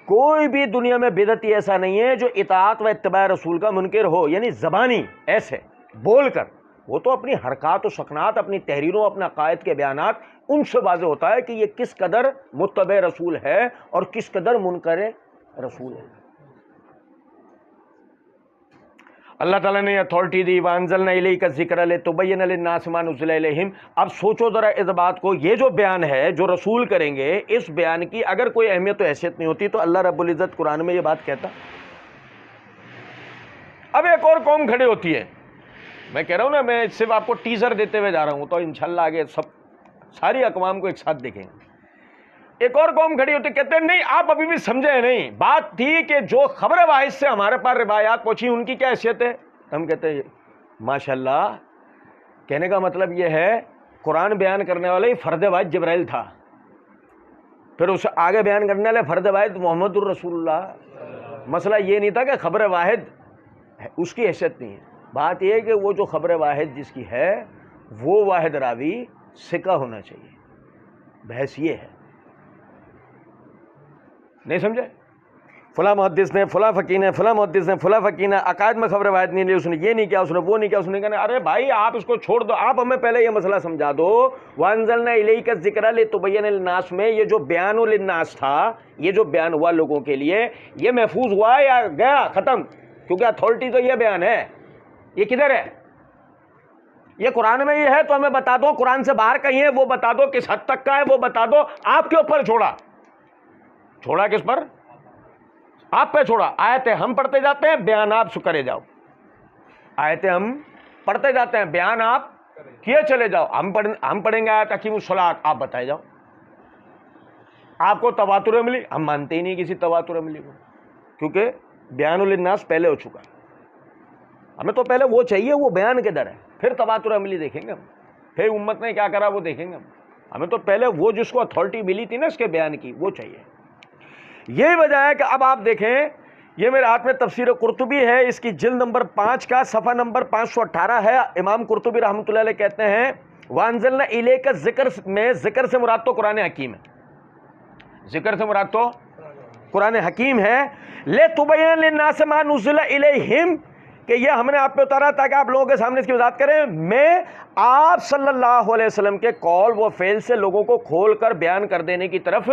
کوئی بھی دنیا میں بدعتی ایسا نہیں ہے جو اطاعت و اتباع رسول کا منکر ہو، یعنی زبانی ایسے بول کر، وہ تو اپنی حرکات و سکنات، اپنی تحریروں، اپنے عقائد کے بیانات، ان سے واضح ہوتا ہے کہ یہ کس قدر متبع رسول ہے اور کس قدر منکر رسول ہے۔ اللہ تعالیٰ نے اتھارٹی دی، وَأَنزَلْنَا إِلَيْكَ الذِّكْرَ لِتُبَيِّنَ لِلنَّاسِ مَا نُزِّلَ إِلَيْهِمْ۔ اب سوچو ذرا اس بات کو، یہ جو بیان ہے جو رسول کریں گے، اس بیان کی اگر کوئی اہمیت و حیثیت نہیں ہوتی تو اللہ رب العزت قرآن میں یہ بات کہتا؟ اب ایک اور قوم کھڑی ہوتی ہے، میں کہہ رہا ہوں نا، میں صرف آپ کو ٹیزر دیتے ہوئے جا رہا ہوں، تو انشاءاللہ آگے ساری اقوام کو ایک ساتھ دیکھیں گے۔ ایک اور قوم کھڑی ہوتی، کہتے ہیں نہیں آپ ابھی بھی سمجھے نہیں، بات تھی کہ جو خبر واحد سے ہمارے پاس روایات پہنچی ان کی کیا حیثیت ہے؟ ہم کہتے ہیں ماشاءاللہ، کہنے کا مطلب یہ ہے قرآن بیان کرنے والے فرد واحد جبرائیل تھا، پھر اس آگے بیان کرنے والے فرد واحد محمد الرسول اللہ۔ مسئلہ یہ نہیں تھا کہ خبر واحد اس کی حیثیت نہیں ہے، بات یہ ہے کہ وہ جو خبر واحد جس کی ہے وہ واحد راوی ثقہ ہونا چاہیے، بحث یہ ہے۔ نہیں سمجھے؟ فلاں محدث نے، فلاں فقیہ نے، فلاں محدث نے، فلاں فقیہ نے عقائد میں خبر واحد نہیں لی، اس نے یہ نہیں کیا، اس نے وہ نہیں کیا، اس نے کہا ارے بھائی آپ اس کو چھوڑ دو، آپ ہمیں پہلے یہ مسئلہ سمجھا دو۔ وَأَنزَلْنَا إِلَيْكَ الذِّكْرَ لِتُبَيِّنَ لِلنَّاسِ میں یہ جو بیان للناس تھا، یہ جو بیان ہوا لوگوں کے لیے، یہ محفوظ ہوا یا گیا ختم؟ کیونکہ اتھارٹی تو یہ بیان ہے، یہ کدھر ہے؟ یہ قرآن میں یہ ہے تو ہمیں بتا دو، قرآن سے باہر کہیں ہے وہ بتا دو، کس حد تک کا ہے وہ بتا دو، آپ کے اوپر چھوڑا کس پر؟ آپ پہ چھوڑا۔ آیتیں ہم پڑھتے جاتے ہیں، بیان آپ کرے جاؤ، آیتیں ہم پڑھتے جاتے ہیں، بیان آپ کیے چلے جاؤ۔ ہم پڑھیں گے آیت اقیموا الصلاۃ، آپ بتائے جاؤ۔ آپ کو تواتر ملی، ہم مانتے ہی نہیں کسی تواتر ملی کو، کیونکہ بیان للناس پہلے ہو چکا، ہمیں تو پہلے وہ چاہیے، وہ بیان کے در ہے، پھر تواتر عملی دیکھیں گے ہم، پھر امت نے کیا کرا وہ دیکھیں گے ہمیں تو پہلے وہ جس کو اتھارٹی ملی تھی نا اس کے بیان کی، وہ چاہیے۔ یہی وجہ ہے کہ اب آپ دیکھیں، یہ میرے ہاتھ میں تفسیر قرطبی ہے، اس کی جلد نمبر 5 کا صفحہ نمبر 518 ہے۔ امام قرطبی رحمۃ اللہ علیہ کہتے ہیں وَأَنزَلْنَا إِلَيْكَ ذکر میں ذکر سے مراد تو قرآن حکیم ہے، ذکر سے مراد تو قرآن حکیم ہے۔ لِتُبَيِّنَ لِلنَّاسِ مَا نُزِّلَ إِلَيْهِمْ کہ یہ ہم نے آپ پہ اتارا تاکہ آپ لوگوں کے سامنے اس کی وضاحت کریں۔ میں آپ صلی اللہ علیہ وسلم کے قول و فعل سے لوگوں کو کھول کر بیان کر دینے کی طرف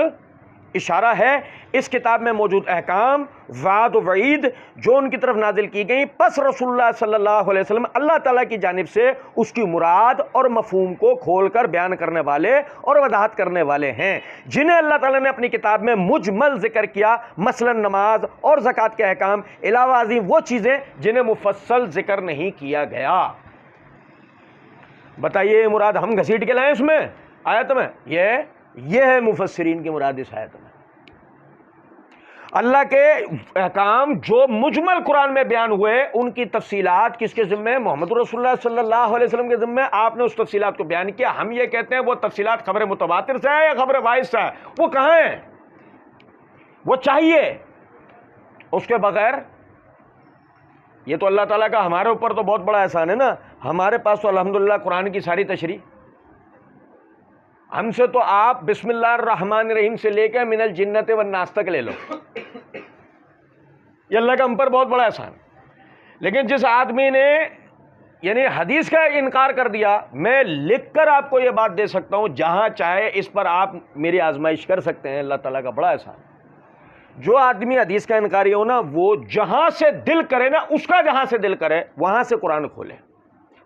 اشارہ ہے۔ اس کتاب میں موجود احکام، وعد و وعید جو ان کی طرف نازل کی گئیں، پس رسول اللہ صلی اللہ علیہ وسلم اللہ تعالیٰ کی جانب سے اس کی مراد اور مفہوم کو کھول کر بیان کرنے والے اور وضاحت کرنے والے ہیں، جنہیں اللہ تعالیٰ نے اپنی کتاب میں مجمل ذکر کیا، مثلا نماز اور زکوٰۃ کے احکام، علاوہ ازیں وہ چیزیں جنہیں مفصل ذکر نہیں کیا گیا۔ بتائیے یہ مراد ہم گھسیٹ کے لائیں اس میں آیت میں؟ یہ ہے مفسرین کی مراد اس آیت میں۔ اللہ کے احکام جو مجمل قرآن میں بیان ہوئے ان کی تفصیلات کس کے ذمہ؟ محمد رسول اللہ صلی اللہ علیہ وسلم کے ذمہ۔ آپ نے اس تفصیلات کو بیان کیا، ہم یہ کہتے ہیں وہ تفصیلات خبر متواتر سے ہے یا خبر واحد سے ہے؟ وہ کہاں ہیں؟ وہ چاہیے، اس کے بغیر یہ تو اللہ تعالیٰ کا ہمارے اوپر تو بہت بڑا احسان ہے نا، ہمارے پاس تو الحمدللہ قرآن کی ساری تشریح، ہم سے تو آپ بسم اللہ الرحمن الرحیم سے لے کے من الجنت والناس تک لے لو، یہ اللہ کا ہم پر بہت بڑا احسان۔ لیکن جس آدمی نے یعنی حدیث کا انکار کر دیا، میں لکھ کر آپ کو یہ بات دے سکتا ہوں، جہاں چاہے اس پر آپ میری آزمائش کر سکتے ہیں، اللہ تعالیٰ کا بڑا احسان۔ جو آدمی حدیث کا انکاری ہو نا، وہ جہاں سے دل کرے نا، اس کا جہاں سے دل کرے وہاں سے قرآن کھولے،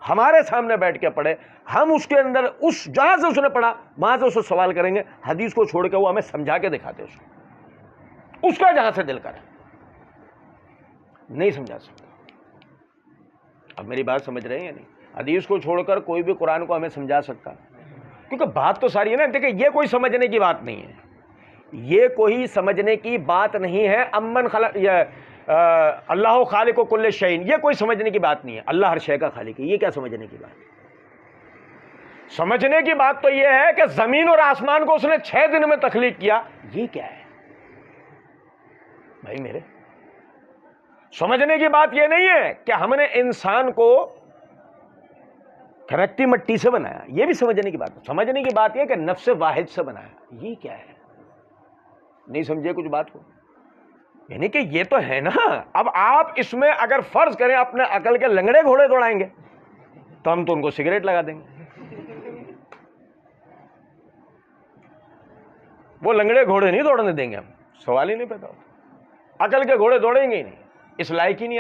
ہمارے سامنے بیٹھ کے پڑھے، ہم اس کے اندر اس جہاں سے اس نے پڑھا وہاں سے اس سے سوال کریں گے، حدیث کو چھوڑ کے وہ ہمیں سمجھا کے دکھاتے اس کا جہاں سے دل کرے، نہیں سمجھا سکتا۔ اب میری بات سمجھ رہے ہیں یا نہیں؟ حدیث کو چھوڑ کر کوئی بھی قرآن کو ہمیں سمجھا سکتا، کیونکہ بات تو ساری ہے نا، دیکھیں یہ کوئی سمجھنے کی بات نہیں ہے، یہ کوئی سمجھنے کی بات نہیں ہے۔ امن خلق اللہ خالق و کل شیء، یہ کوئی سمجھنے کی بات نہیں ہے، اللہ ہر شے کا خالق ہے، یہ کیا سمجھنے کی بات ہے؟ سمجھنے کی بات تو یہ ہے کہ زمین اور آسمان کو اس نے 6 دن میں تخلیق کیا، یہ کیا ہے بھائی میرے؟ سمجھنے کی بات یہ نہیں ہے کہ ہم نے انسان کو کھرکتی مٹی سے بنایا، یہ بھی سمجھنے کی بات ہے۔ سمجھنے کی بات یہ کہ نفس واحد سے بنایا، یہ کیا ہے؟ نہیں سمجھے کچھ بات کو؟ یعنی کہ یہ تو ہے نا، اب آپ اس میں اگر فرض کریں اپنے عقل کے لنگڑے گھوڑے دوڑائیں گے تو ہم تو ان کو سگریٹ لگا دیں گے۔ وہ لنگڑے گھوڑے نہیں دوڑنے دیں گے ہم، سوال ہی نہیں پیدا ہوتا۔ عقل کے گھوڑے دوڑیں گے ہی نہیں، اس لائق ہی نہیں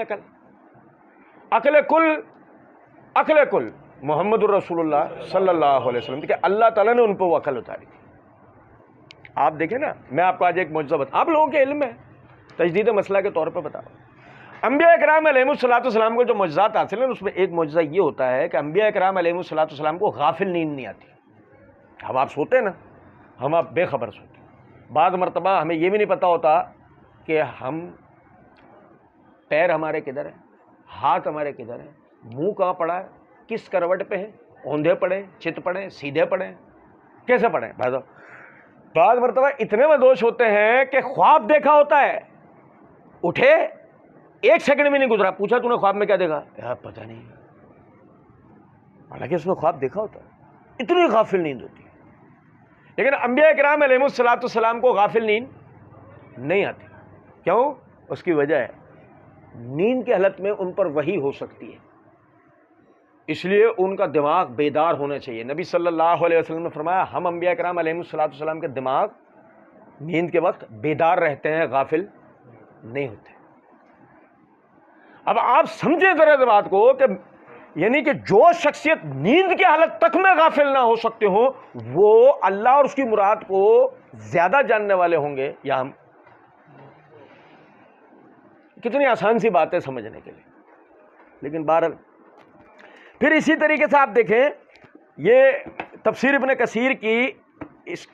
عقل کل محمد الرسول اللہ صلی اللہ علیہ وسلم، کہ اللہ تعالیٰ نے ان پہ وہ عقل اتاری تھی۔ آپ دیکھیں نا، میں آپ کو آج ایک معجزہ آپ لوگوں کے علم میں تجدید مسئلہ کے طور پہ بتا رہا ہوں۔ انبیاء کرام علیہ الصلوۃ والسلام کو جو معجزات حاصل ہیں اس میں ایک معجزہ یہ ہوتا ہے کہ انبیاء کرام علیہ الصلوۃ والسلام کو غافل نیند نہیں آتی۔ اب آپ سوتے ہیں نا، ہم آپ بے خبر سوتے ہیں، بعض مرتبہ ہمیں یہ بھی نہیں پتہ ہوتا کہ ہم پیر ہمارے کدھر ہیں، ہاتھ ہمارے کدھر ہیں، منہ کہاں پڑا ہے، کس کروٹ پہ ہے، اوندھے پڑے، چت پڑے، سیدھے پڑے، کیسے پڑے۔ بعض مرتبہ اتنے مدوش ہوتے ہیں کہ خواب دیکھا ہوتا ہے، اٹھے 1 سیکنڈ میں نہیں گزرا، پوچھا تو نے خواب میں کیا دیکھا؟ یار پتہ نہیں، حالانکہ اس نے خواب دیکھا ہوتا ہے، اتنی غافل نیند ہوتی ہے۔ لیکن انبیاء کرام علیہ الصلوۃ والسلام کو غافل نیند نہیں آتی، کیوں؟ اس کی وجہ ہے نیند کی حالت میں ان پر وحی ہو سکتی ہے، اس لیے ان کا دماغ بیدار ہونا چاہیے۔ نبی صلی اللہ علیہ وسلم نے فرمایا ہم انبیاء کرام علیہ الصلوۃ والسلام کے دماغ نیند کے وقت بیدار رہتے ہیں، غافل نہیں ہوتے۔ اب آپ سمجھیں ذرا اس بات کو کہ یعنی کہ جو شخصیت نیند کی حالت تک میں غافل نہ ہو سکتے ہوں، وہ اللہ اور اس کی مراد کو زیادہ جاننے والے ہوں گے یا ہم؟ کتنی آسان سی بات ہے سمجھنے کے لیے، لیکن بہرحال پھر اسی طریقے سے آپ دیکھیں یہ تفسیر ابن کثیر کی اس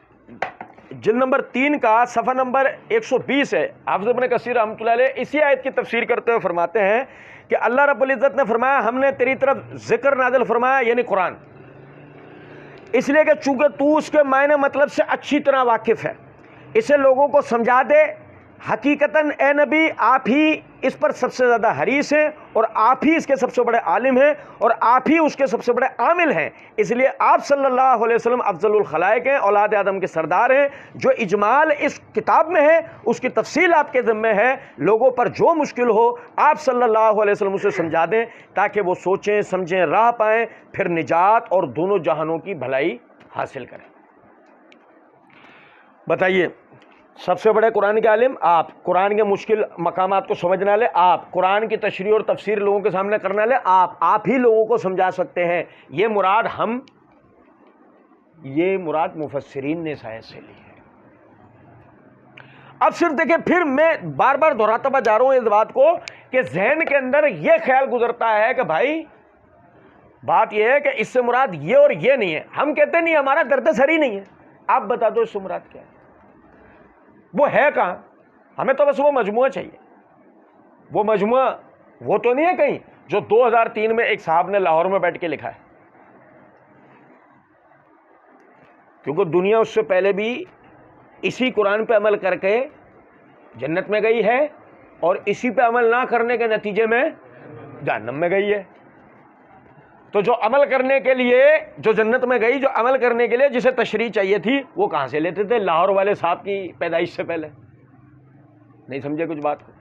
جلد نمبر 3 کا صفحہ نمبر 120 ہے۔ حافظ ابن کثیر رحمۃ اللہ علیہ اسی آیت کی تفسیر کرتے ہوئے فرماتے ہیں کہ اللہ رب العزت نے فرمایا ہم نے تیری طرف ذکر نازل فرمایا، یعنی قرآن، اس لیے کہ چونکہ تو اس کے معنی مطلب سے اچھی طرح واقف ہے، اسے لوگوں کو سمجھا دے۔ حقیقتاً اے نبی آپ ہی اس پر سب سے زیادہ حریص ہیں، اور آپ ہی اس کے سب سے بڑے عالم ہیں، اور آپ ہی اس کے سب سے بڑے عامل ہیں، اس لیے آپ صلی اللہ علیہ وسلم افضل الخلائق ہیں، اولاد آدم کے سردار ہیں۔ جو اجمال اس کتاب میں ہے اس کی تفصیل آپ کے ذمہ ہے، لوگوں پر جو مشکل ہو آپ صلی اللہ علیہ وسلم اسے سمجھا دیں تاکہ وہ سوچیں سمجھیں راہ پائیں، پھر نجات اور دونوں جہانوں کی بھلائی حاصل کریں۔ بتائیے سب سے بڑے قرآن کے عالم آپ، قرآن کے مشکل مقامات کو سمجھنے والے آپ، قرآن کی تشریح اور تفسیر لوگوں کے سامنے کرنے والے آپ ہی لوگوں کو سمجھا سکتے ہیں۔ یہ مراد مفسرین نے اس آیت سے لی ہے۔ اب صرف دیکھیں، پھر میں بار بار دہراتا ہوا جا رہا ہوں اس بات کو کہ ذہن کے اندر یہ خیال گزرتا ہے کہ بھائی بات یہ ہے کہ اس سے مراد یہ اور یہ نہیں ہے. ہم کہتے نہیں ہمارا درد سر ہی نہیں ہے. آپ بتا دو اس سے مراد کیا ہے؟ وہ ہے کہاں؟ ہمیں تو بس وہ مجموعہ چاہیے. وہ مجموعہ وہ تو نہیں ہے کہیں جو 2003 میں ایک صاحب نے لاہور میں بیٹھ کے لکھا ہے، کیونکہ دنیا اس سے پہلے بھی اسی قرآن پہ عمل کر کے جنت میں گئی ہے اور اسی پہ عمل نہ کرنے کے نتیجے میں جہنم میں گئی ہے. تو جو عمل کرنے کے لیے، جو جنت میں گئی، جو عمل کرنے کے لیے جسے تشریح چاہیے تھی، وہ کہاں سے لیتے تھے؟ لاہور والے صاحب کی پیدائش سے پہلے. نہیں سمجھے کچھ بات کو؟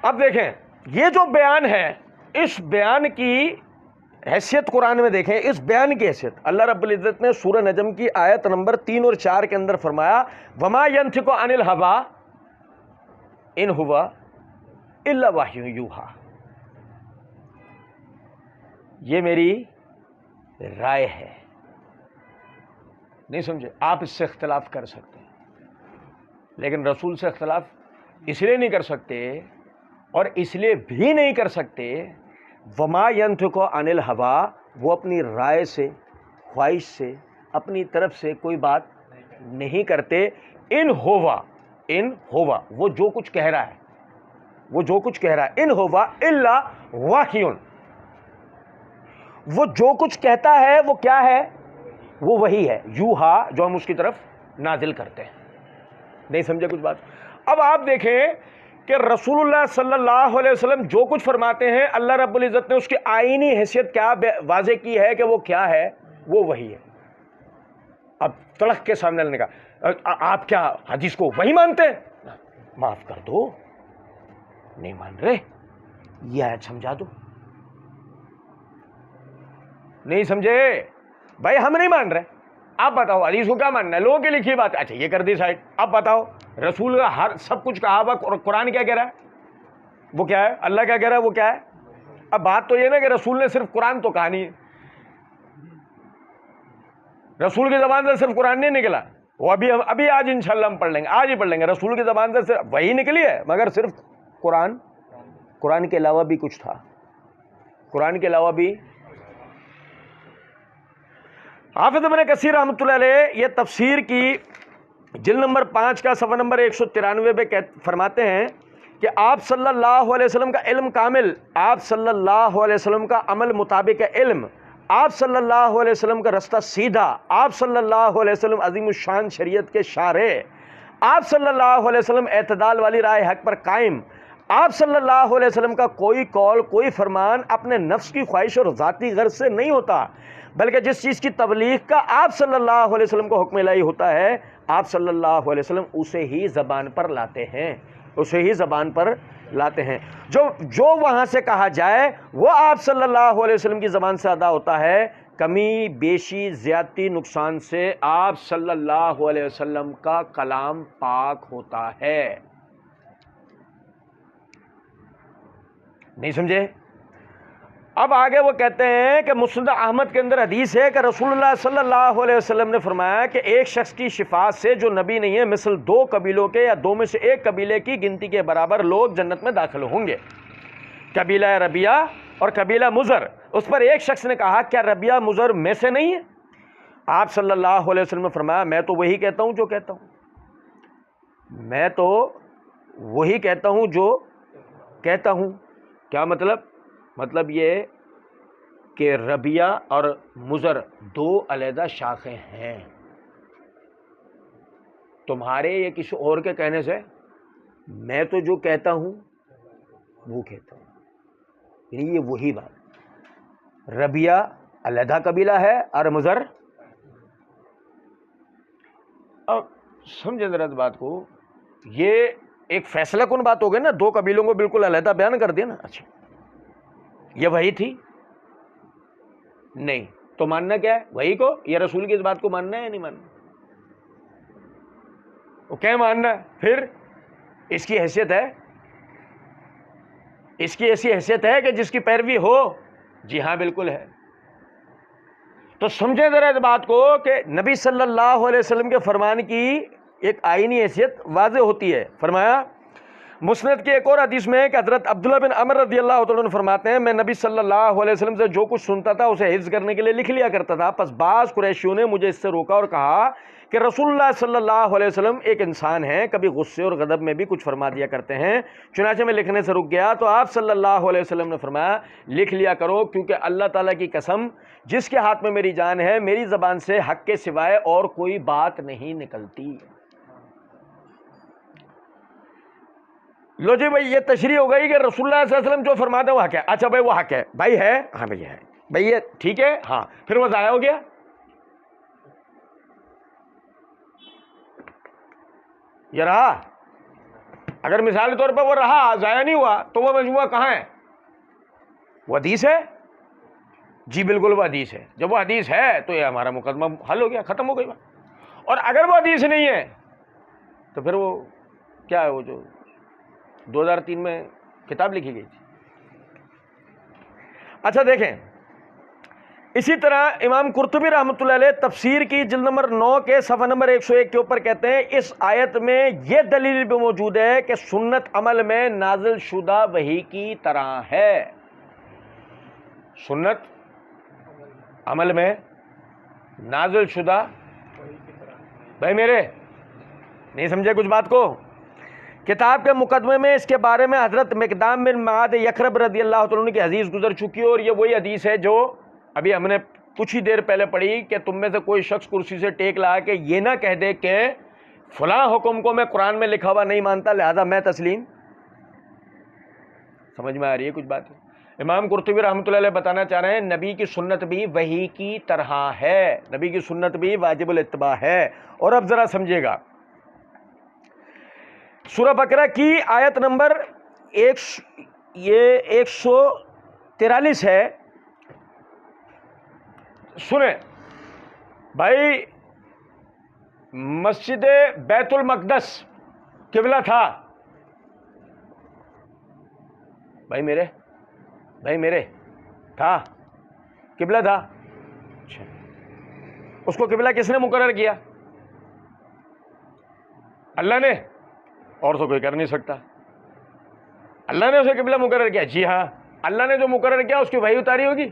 اب دیکھیں یہ جو بیان ہے، اس بیان کی حیثیت قرآن میں دیکھیں. اس بیان کی حیثیت اللہ رب العزت نے سورہ نجم کی آیت نمبر 3 اور 4 کے اندر فرمایا وما ينطق عن الهوى ان هو الا وحی یوحی. یہ میری رائے ہے. نہیں سمجھے؟ آپ اس سے اختلاف کر سکتے ہیں، لیکن رسول سے اختلاف اس لیے نہیں کر سکتے اور اس لیے بھی نہیں کر سکتے وما ينطق عن الهوى، وہ اپنی رائے سے، خواہش سے، اپنی طرف سے کوئی بات نہیں کرتے. ان ہوا وہ جو کچھ کہہ رہا ہے، وہ جو کچھ کہہ رہا ہے، ان ہوا الا وحی، وہ جو کچھ کہتا ہے وہ کیا ہے؟ وہ وہی ہے، یوحا، جو ہم اس کی طرف نازل کرتے ہیں. نہیں سمجھے کچھ بات؟ اب آپ دیکھیں کہ رسول اللہ صلی اللہ علیہ وسلم جو کچھ فرماتے ہیں اللہ رب العزت نے اس کی آئینی حیثیت کیا واضح کی ہے کہ وہ کیا ہے؟ وہ وہی ہے. اب تڑک کے سامنے لانے کا آپ کیا حدیث کو وہی مانتے ہیں؟ معاف کر دو، نہیں مان رہے، یہ آیت سمجھا دو. نہیں سمجھے بھائی؟ ہم نہیں مان رہے. آپ بتاؤ حدیث کو کیا ماننا ہے؟ لوگوں کی لکھی بات ہے. اچھا یہ کر دی سائڈ. اب بتاؤ رسول کا ہر سب کچھ کہا ہوا اور قرآن کیا کہہ رہا ہے؟ وہ کیا ہے؟ اللہ کیا کہہ رہا ہے؟ وہ کیا ہے؟ اب بات تو یہ نا کہ رسول نے صرف قرآن تو کہا نہیں ہے. رسول کی زبان سے صرف قرآن نہیں نکلا. وہ ابھی آج انشاءاللہ ہم پڑھ لیں گے، آج ہی پڑھ لیں گے. رسول کی زبان سے صرف وہی نکلی ہے، مگر صرف قرآن کے علاوہ بھی کچھ تھا. قرآن کے علاوہ بھی حافظ ابن کثیر رحمۃ اللہ علیہ یہ تفسیر کی جلد نمبر 5 کا صفحہ نمبر 193 پہ فرماتے ہیں کہ آپ صلی اللہ علیہ وسلم کا علم کامل، آپ صلی اللہ علیہ وسلم کا عمل مطابق علم، آپ صلی اللہ علیہ وسلم کا رستہ سیدھا، آپ صلی اللہ علیہ وسلم عظیم الشان شریعت کے شارع، آپ صلی اللہ علیہ وسلم اعتدال والی رائے حق پر قائم، آپ صلی اللہ علیہ وسلم کا کوئی قول، کوئی فرمان اپنے نفس کی خواہش اور ذاتی غرض سے نہیں ہوتا، بلکہ جس چیز کی تبلیغ کا آپ صلی اللہ علیہ وسلم کو حکم الہی ہوتا ہے، آپ صلی اللہ علیہ وسلم اسے ہی زبان پر لاتے ہیں، اسے ہی زبان پر لاتے ہیں. جو وہاں سے کہا جائے وہ آپ صلی اللہ علیہ وسلم کی زبان سے ادا ہوتا ہے. کمی بیشی زیادتی نقصان سے آپ صلی اللہ علیہ وسلم کا کلام پاک ہوتا ہے. نہیں سمجھے؟ اب آگے وہ کہتے ہیں کہ مسند احمد کے اندر حدیث ہے کہ رسول اللہ صلی اللہ علیہ وسلم نے فرمایا کہ ایک شخص کی شفاعت سے جو نبی نہیں ہے مثل 2 قبیلوں کے یا 2 میں سے ایک قبیلے کی گنتی کے برابر لوگ جنت میں داخل ہوں گے. قبیلہ ربیہ اور قبیلہ مضر. اس پر ایک شخص نے کہا کیا ربیہ مضر میں سے نہیں ہے؟ آپ صلی اللہ علیہ وسلم نے فرمایا میں تو وہی کہتا ہوں جو کہتا ہوں، میں تو وہی کہتا ہوں جو کہتا ہوں. کیا مطلب یہ کہ ربیہ اور مضر 2 علیحدہ شاخیں ہیں. تمہارے یا کسی اور کے کہنے سے میں تو جو کہتا ہوں وہ کہتا ہوں، یعنی یہ وہی بات. ربیہ علیحدہ قبیلہ ہے اور مضر. اب سمجھیں ذرا اس بات کو، یہ ایک فیصلہ کن بات ہو گئی نا. 2 قبیلوں کو بالکل علیحدہ بیان کر دیا نا. اچھا یہ وہی تھی؟ نہیں. تو ماننا کیا ہے؟ وہی کو یا رسول کی اس بات کو ماننا ہے یا نہیں ماننا؟ وہ کیا ماننا ہے؟ پھر اس کی حیثیت ہے، اس کی ایسی حیثیت ہے کہ جس کی پیروی ہو. جی ہاں بالکل ہے. تو سمجھیں ذرا اس بات کو کہ نبی صلی اللہ علیہ وسلم کے فرمان کی ایک آئینی حیثیت واضح ہوتی ہے. فرمایا مسند کی ایک اور حدیث میں ہے کہ حضرت عبداللہ بن عمر رضی اللہ تعالیٰ عنہ فرماتے ہیں میں نبی صلی اللہ علیہ وسلم سے جو کچھ سنتا تھا اسے حفظ کرنے کے لیے لکھ لیا کرتا تھا، پس بعض قریشیوں نے مجھے اس سے روکا اور کہا کہ رسول اللہ صلی اللہ علیہ وسلم ایک انسان ہیں، کبھی غصے اور غضب میں بھی کچھ فرما دیا کرتے ہیں، چنانچہ میں لکھنے سے رک گیا تو آپ صلی اللہ علیہ وسلم نے فرمایا لکھ لیا کرو، کیونکہ اللہ تعالیٰ کی قسم جس کے ہاتھ میں میری جان ہے، میری زبان سے حق کے سوائے اور کوئی بات نہیں نکلتی۔ لو جی بھائی، یہ تشریح ہو گئی کہ رسول اللہ صلی اللہ علیہ وسلم جو فرماتے ہیں وہ حق ہے۔ اچھا بھائی وہ حق ہے بھائی، ہے ہاں بھائی ہے بھائی، یہ ٹھیک ہے ہاں، پھر وہ ضائع ہو گیا؟ یہ رہا؟ اگر مثال کے طور پر وہ رہا، ضائع نہیں ہوا، تو وہ مجموعہ کہاں ہے؟ وہ حدیث ہے؟ جی بالکل وہ حدیث ہے۔ جب وہ حدیث ہے تو یہ ہمارا مقدمہ حل ہو گیا، ختم ہو گئی بات۔ اور اگر وہ حدیث نہیں ہے تو پھر وہ کیا ہے، وہ جو 2003 میں کتاب لکھی گئی تھی۔ اچھا دیکھیں، اسی طرح امام قرطبی رحمۃ اللہ علیہ تفسیر کی جلد نمبر 9 کے صفحہ نمبر 101 کے اوپر کہتے ہیں اس آیت میں یہ دلیل بھی موجود ہے کہ سنت عمل میں نازل شدہ وحی کی طرح ہے۔ سنت عمل میں نازل شدہ، بھائی میرے نہیں سمجھے کچھ بات کو؟ کتاب کے مقدمے میں اس کے بارے میں حضرت مقدام بن معاد یکرب رضی اللہ تعالیٰ عنہ کی حدیث گزر چکی ہے، اور یہ وہی حدیث ہے جو ابھی ہم نے کچھ ہی دیر پہلے پڑھی کہ تم میں سے کوئی شخص کرسی سے ٹیک لا کے یہ نہ کہہ دے کہ فلاں حکم کو میں قرآن میں لکھا ہوا نہیں مانتا لہذا میں تسلیم۔ سمجھ میں آ رہی ہے کچھ بات؟ امام قرطبی رحمۃ اللہ علیہ بتانا چاہ رہے ہیں نبی کی سنت بھی وحی کی طرح ہے، نبی کی سنت بھی واجب الاتباع ہے۔ اور اب ذرا سمجھیے گا، سورہ بقرہ کی آیت نمبر 143 ہے، سنیں بھائی، مسجد بیت المقدس قبلہ تھا، بھائی میرے تھا، قبلہ تھا۔ اچھا، اس کو قبلہ کس نے مقرر کیا؟ اللہ نے، اور تو کوئی کر نہیں سکتا۔ اللہ نے اسے قبلہ مقرر کیا؟ جی ہاں، اللہ نے جو مقرر کیا اس کی وحی اتاری ہوگی؟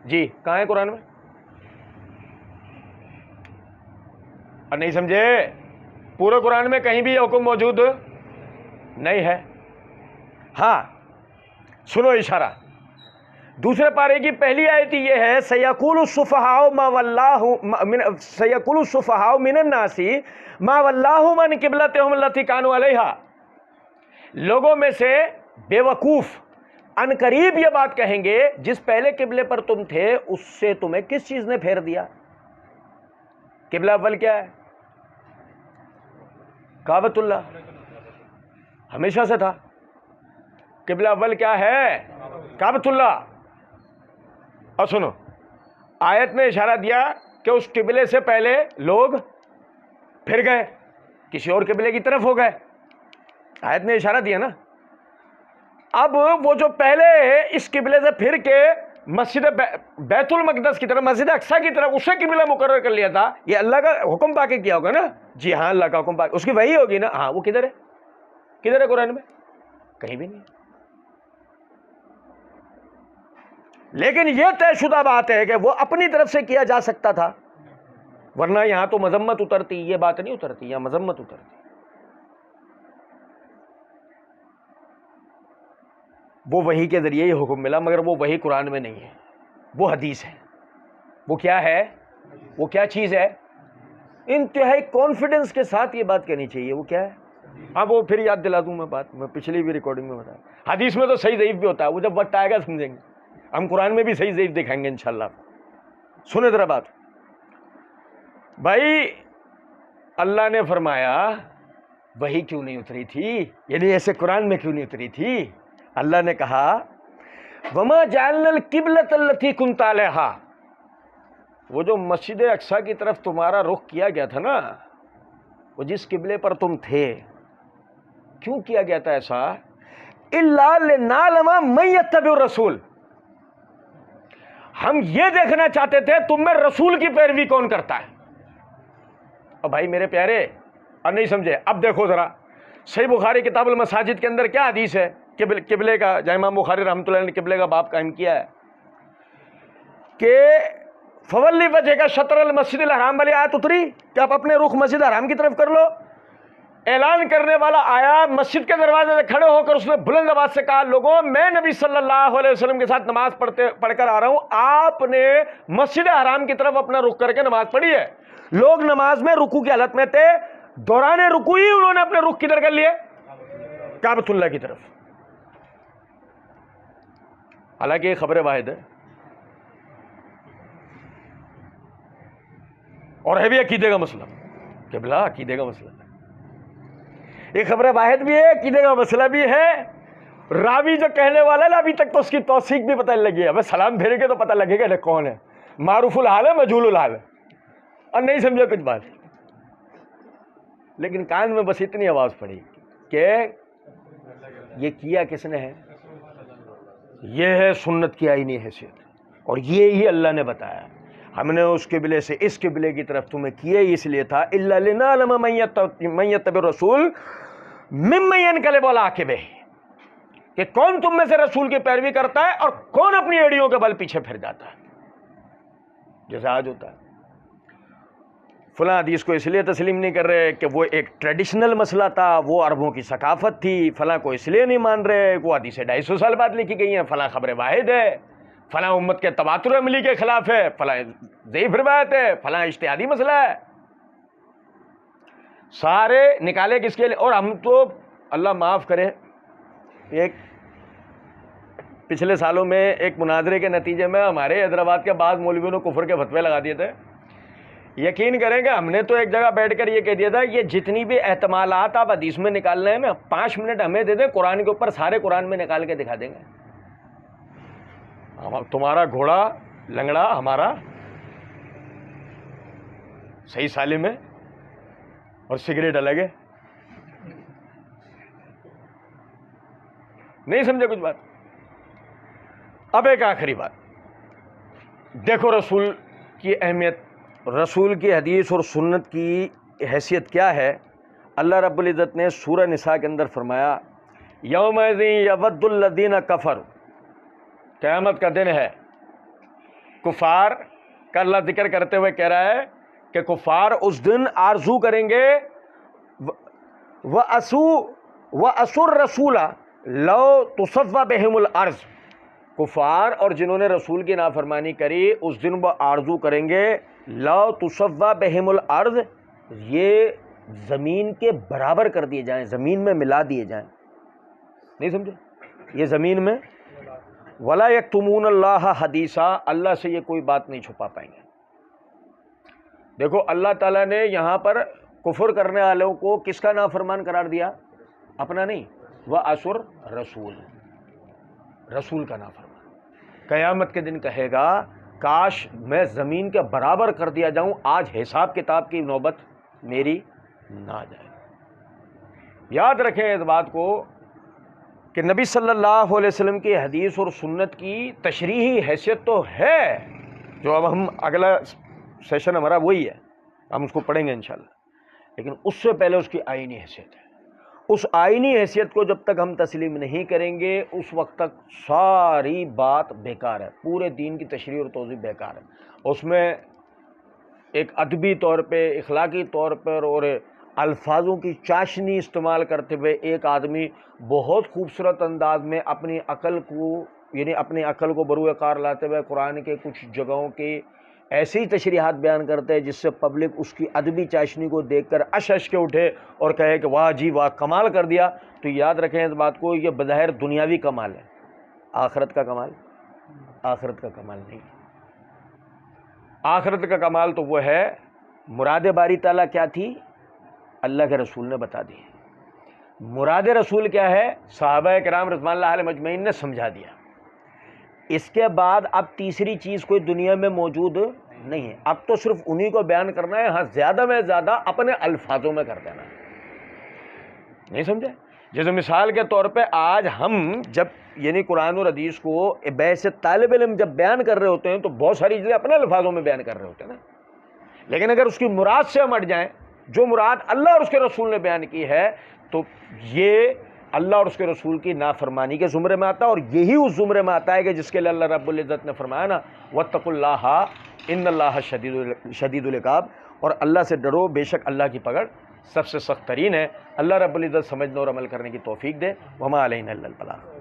جی، کہاں ہے قرآن میں؟ اور نہیں سمجھے؟ پورے قرآن میں کہیں بھی یہ حکم موجود نہیں ہے۔ ہاں سنو اشارہ، دوسرے پارے کی پہلی آیت یہ ہے سیقول السفہاء من الناس ما ولاہم عن قبلتہم التی کانوا علیہا، لوگوں میں سے بے وقوف ان قریب یہ بات کہیں گے جس پہلے قبلے پر تم تھے اس سے تمہیں کس چیز نے پھیر دیا؟ قبلہ اول کیا ہے؟ کعبۃ اللہ، ہمیشہ سے تھا۔ قبلہ اول کیا ہے؟ کعبۃ اللہ۔ اور سنو، آیت نے اشارہ دیا کہ اس قبلے سے پہلے لوگ پھر گئے، کسی اور قبلے کی طرف ہو گئے، آیت نے اشارہ دیا نا۔ اب وہ جو پہلے اس قبلے سے پھر کے مسجد بیت المقدس کی طرف، مسجد اقصیٰ کی طرف اسے قبلہ مقرر کر لیا تھا، یہ اللہ کا حکم پا کے کیا ہوگا نا؟ جی ہاں، اللہ کا حکم پا کے، اس کی وحی ہوگی نا؟ ہاں، وہ کدھر ہے قرآن میں؟ کہیں بھی نہیں۔ لیکن یہ طے شدہ بات ہے کہ وہ اپنی طرف سے کیا جا سکتا تھا، ورنہ یہاں تو مذمت اترتی، یہ بات نہیں اترتی، یہاں مذمت اترتی۔ وہ وحی کے ذریعے یہ حکم ملا، مگر وہ وحی قرآن میں نہیں ہے، وہ حدیث ہے۔ وہ کیا ہے؟ وہ کیا چیز ہے؟ انتہائی کانفیڈنس کے ساتھ یہ بات کہنی چاہیے، وہ کیا ہے؟ اب وہ پھر یاد دلا دوں میں بات، میں پچھلی بھی ریکارڈنگ میں بتایا، حدیث میں تو صحیح ضعیف بھی ہوتا ہے، وہ جب وقت آئے گا سمجھیں گے، ہم قرآن میں بھی صحیح ضعیف دکھائیں گے انشاءاللہ۔ سنیں ذرا بات، بھائی اللہ نے فرمایا وحی کیوں نہیں اتری تھی، یعنی ایسے قرآن میں کیوں نہیں اتری تھی؟ اللہ نے کہا وَمَا جَعَلْنَا الْقِبْلَةَ الَّتِي كُنْتَ عَلَيْهَا، وہ جو مسجد اقصیٰ کی طرف تمہارا رخ کیا گیا تھا نا، وہ جس قبلے پر تم تھے، کیوں کیا گیا تھا ایسا؟ إِلَّا لِنَعْلَمَ مَن يَتَّبِعُ الرَّسُولَ، ہم یہ دیکھنا چاہتے تھے تم میں رسول کی پیروی کون کرتا ہے۔ اور بھائی میرے پیارے، اور نہیں سمجھے، اب دیکھو ذرا، صحیح بخاری کتاب المساجد کے اندر کیا حدیث ہے قبلے کا، جہاں امام بخاری رحمۃ اللہ نے قبلے کا باب قائم کیا ہے کہ فولی وجہ کا شطر المسجد الحرام والی آیت اتری کہ آپ اپنے رخ مسجد حرام کی طرف کر لو. اعلان کرنے والا آیا مسجد کے دروازے سے کھڑے ہو کر اس نے بلند آواز سے کہا لوگوں میں نبی صلی اللہ علیہ وسلم کے ساتھ نماز پڑھ کر آ رہا ہوں، آپ نے مسجد حرام کی طرف اپنا رخ کر کے نماز پڑھی ہے. لوگ نماز میں رکوع کی حالت میں تھے، دوران رکوع ہی انہوں نے اپنے رخ کدھر کر لیے؟ کعبۃ اللہ کی طرف. حالانکہ یہ خبر واحد ہے اور ہے بھی عقیدے کا مسئلہ، قبلہ عقیدے کا مسئلہ ہے. یہ خبر واحد بھی ہے، عقیدے کا مسئلہ بھی ہے. راوی جو کہنے والا ہے ابھی تک تو اس کی توثیق بھی پتہ نہیں لگی ہے. اب سلام پھیرے کے تو پتہ لگے گا کون ہے، معروف الحال ہے مجہول الحال ہے، اور نہیں سمجھے کچھ بات. لیکن کان میں بس اتنی آواز پڑی کہ یہ کیا کس نے ہے؟ یہ ہے سنت کی آئینی حیثیت، اور یہ ہی اللہ نے بتایا ہم نے اس قبلے سے اس قبلے کی طرف تمہیں کیا اس لیے تھا الا لنعلم من یتبع الرسول ممن ينقلب على عقبیہ، کہ کون تم میں سے رسول کی پیروی کرتا ہے اور کون اپنی ایڑیوں کے بل پیچھے پھر جاتا ہے. جیسے آج ہوتا ہے فلاں حدیث کو اس لیے تسلیم نہیں کر رہے کہ وہ ایک ٹریڈیشنل مسئلہ تھا، وہ عربوں کی ثقافت تھی، فلاں کو اس لیے نہیں مان رہے وہ حدیث 250 سال بعد لکھی گئی ہیں، فلاں خبر واحد ہے، فلاں امت کے تواتر عملی کے خلاف ہے، فلاں ضعیف روایت ہے، فلاں اجتہادی مسئلہ ہے. سارے نکالے کس کے لیے؟ اور ہم تو اللہ معاف کرے، ایک پچھلے سالوں میں ایک مناظرے کے نتیجے میں ہمارے حیدرآباد کے بعض مولویوں نے کفر کے فتوے لگا دیے تھے. یقین کریں کہ ہم نے تو ایک جگہ بیٹھ کر یہ کہہ دیا تھا یہ جتنی بھی احتمالات آپ حدیث میں نکالنے ہیں نا 5 منٹ ہمیں دے دیں، قرآن کے اوپر سارے قرآن میں نکال کے دکھا دیں گے. تمہارا گھوڑا لنگڑا، ہمارا صحیح سالم ہے اور سگریٹ الگ ہے. نہیں سمجھے کچھ بات؟ اب ایک آخری بات دیکھو، رسول کی اہمیت، رسول کی حدیث اور سنت کی حیثیت کیا ہے. اللہ رب العزت نے سورہ نساء کے اندر فرمایا یومئذ یود الذین کفروا، قیامت کا دن ہے. کفار کا اللہ ذکر کرتے ہوئے کہہ رہا ہے کہ کفار اس دن آرزو کریں گے وَأَسُرْ الرَّسُولَ لَوْ تُصَوَّ بِهِمُ الْأَرْضُ، کفار اور جنہوں نے رسول کی نافرمانی کری اس دن وہ آرزو کریں گے لَوْ تُصَوَّ بِهِمُ الْأَرْضُ، یہ زمین کے برابر کر دیے جائیں، زمین میں ملا دیے جائیں. نہیں سمجھے؟ یہ زمین میں وَلَا يَكْتُمُونَ اللَّهَ حَدِيثًا، اللہ سے یہ کوئی بات نہیں چھپا پائیں گے. دیکھو اللہ تعالیٰ نے یہاں پر کفر کرنے والوں کو کس کا نافرمان قرار دیا؟ اپنا نہیں، وَأَسُرْ رسول، رسول کا نافرمان. قیامت کے دن کہے گا کاش میں زمین کے برابر کر دیا جاؤں، آج حساب کتاب کی نوبت میری نہ جائے. یاد رکھیں اس بات کو کہ نبی صلی اللہ علیہ وسلم کی حدیث اور سنت کی تشریحی حیثیت تو ہے، جو اب ہم اگلا سیشن ہمارا وہی ہے، ہم اس کو پڑھیں گے انشاءاللہ، لیکن اس سے پہلے اس کی آئینی حیثیت ہے. اس آئینی حیثیت کو جب تک ہم تسلیم نہیں کریں گے اس وقت تک ساری بات بیکار ہے، پورے دین کی تشریح اور توضیح بیکار ہے. اس میں ایک ادبی طور پہ، اخلاقی طور پر اور الفاظوں کی چاشنی استعمال کرتے ہوئے ایک آدمی بہت خوبصورت انداز میں اپنی عقل کو، یعنی اپنی عقل کو بروئے کار لاتے ہوئے قرآن کے کچھ جگہوں کی ایسی ہی تشریحات بیان کرتے ہیں جس سے پبلک اس کی ادبی چاشنی کو دیکھ کر اش کے اٹھے اور کہے کہ واہ جی واہ کمال کر دیا. تو یاد رکھیں اس بات کو، یہ بظاہر دنیاوی کمال ہے، آخرت کا کمال، آخرت کا کمال نہیں. آخرت کا کمال تو وہ ہے، مراد باری تعالیٰ کیا تھی اللہ کے رسول نے بتا دی. مراد رسول کیا ہے صحابہ کرام رضوان اللہ علیہم اجمعین نے سمجھا دیا. اس کے بعد اب تیسری چیز کوئی دنیا میں موجود نہیں ہے. اب تو صرف انہی کو بیان کرنا ہے، ہاں زیادہ میں زیادہ اپنے الفاظوں میں کر دینا ہے. نہیں سمجھے؟ جیسے مثال کے طور پہ آج ہم جب یعنی قرآن اور حدیث کو بحث طالب علم جب بیان کر رہے ہوتے ہیں تو بہت ساری چیزیں اپنے الفاظوں میں بیان کر رہے ہوتے ہیں نا، لیکن اگر اس کی مراد سے ہم ہٹ جائیں، جو مراد اللہ اور اس کے رسول نے بیان کی ہے، تو یہ اللہ اور اس کے رسول کی نافرمانی کے زمرے میں آتا ہے، اور یہی اس زمرے میں آتا ہے کہ جس کے لیے اللہ رب العزت نے فرمایا نا واتقوا اللہ ان اللہ شدید العقاب، اور اللہ سے ڈرو، بے شک اللہ کی پکڑ سب سے سخت ترین ہے۔ اللہ رب العزت سمجھنے اور عمل کرنے کی توفیق دے۔ وما علینا الا البلاغ۔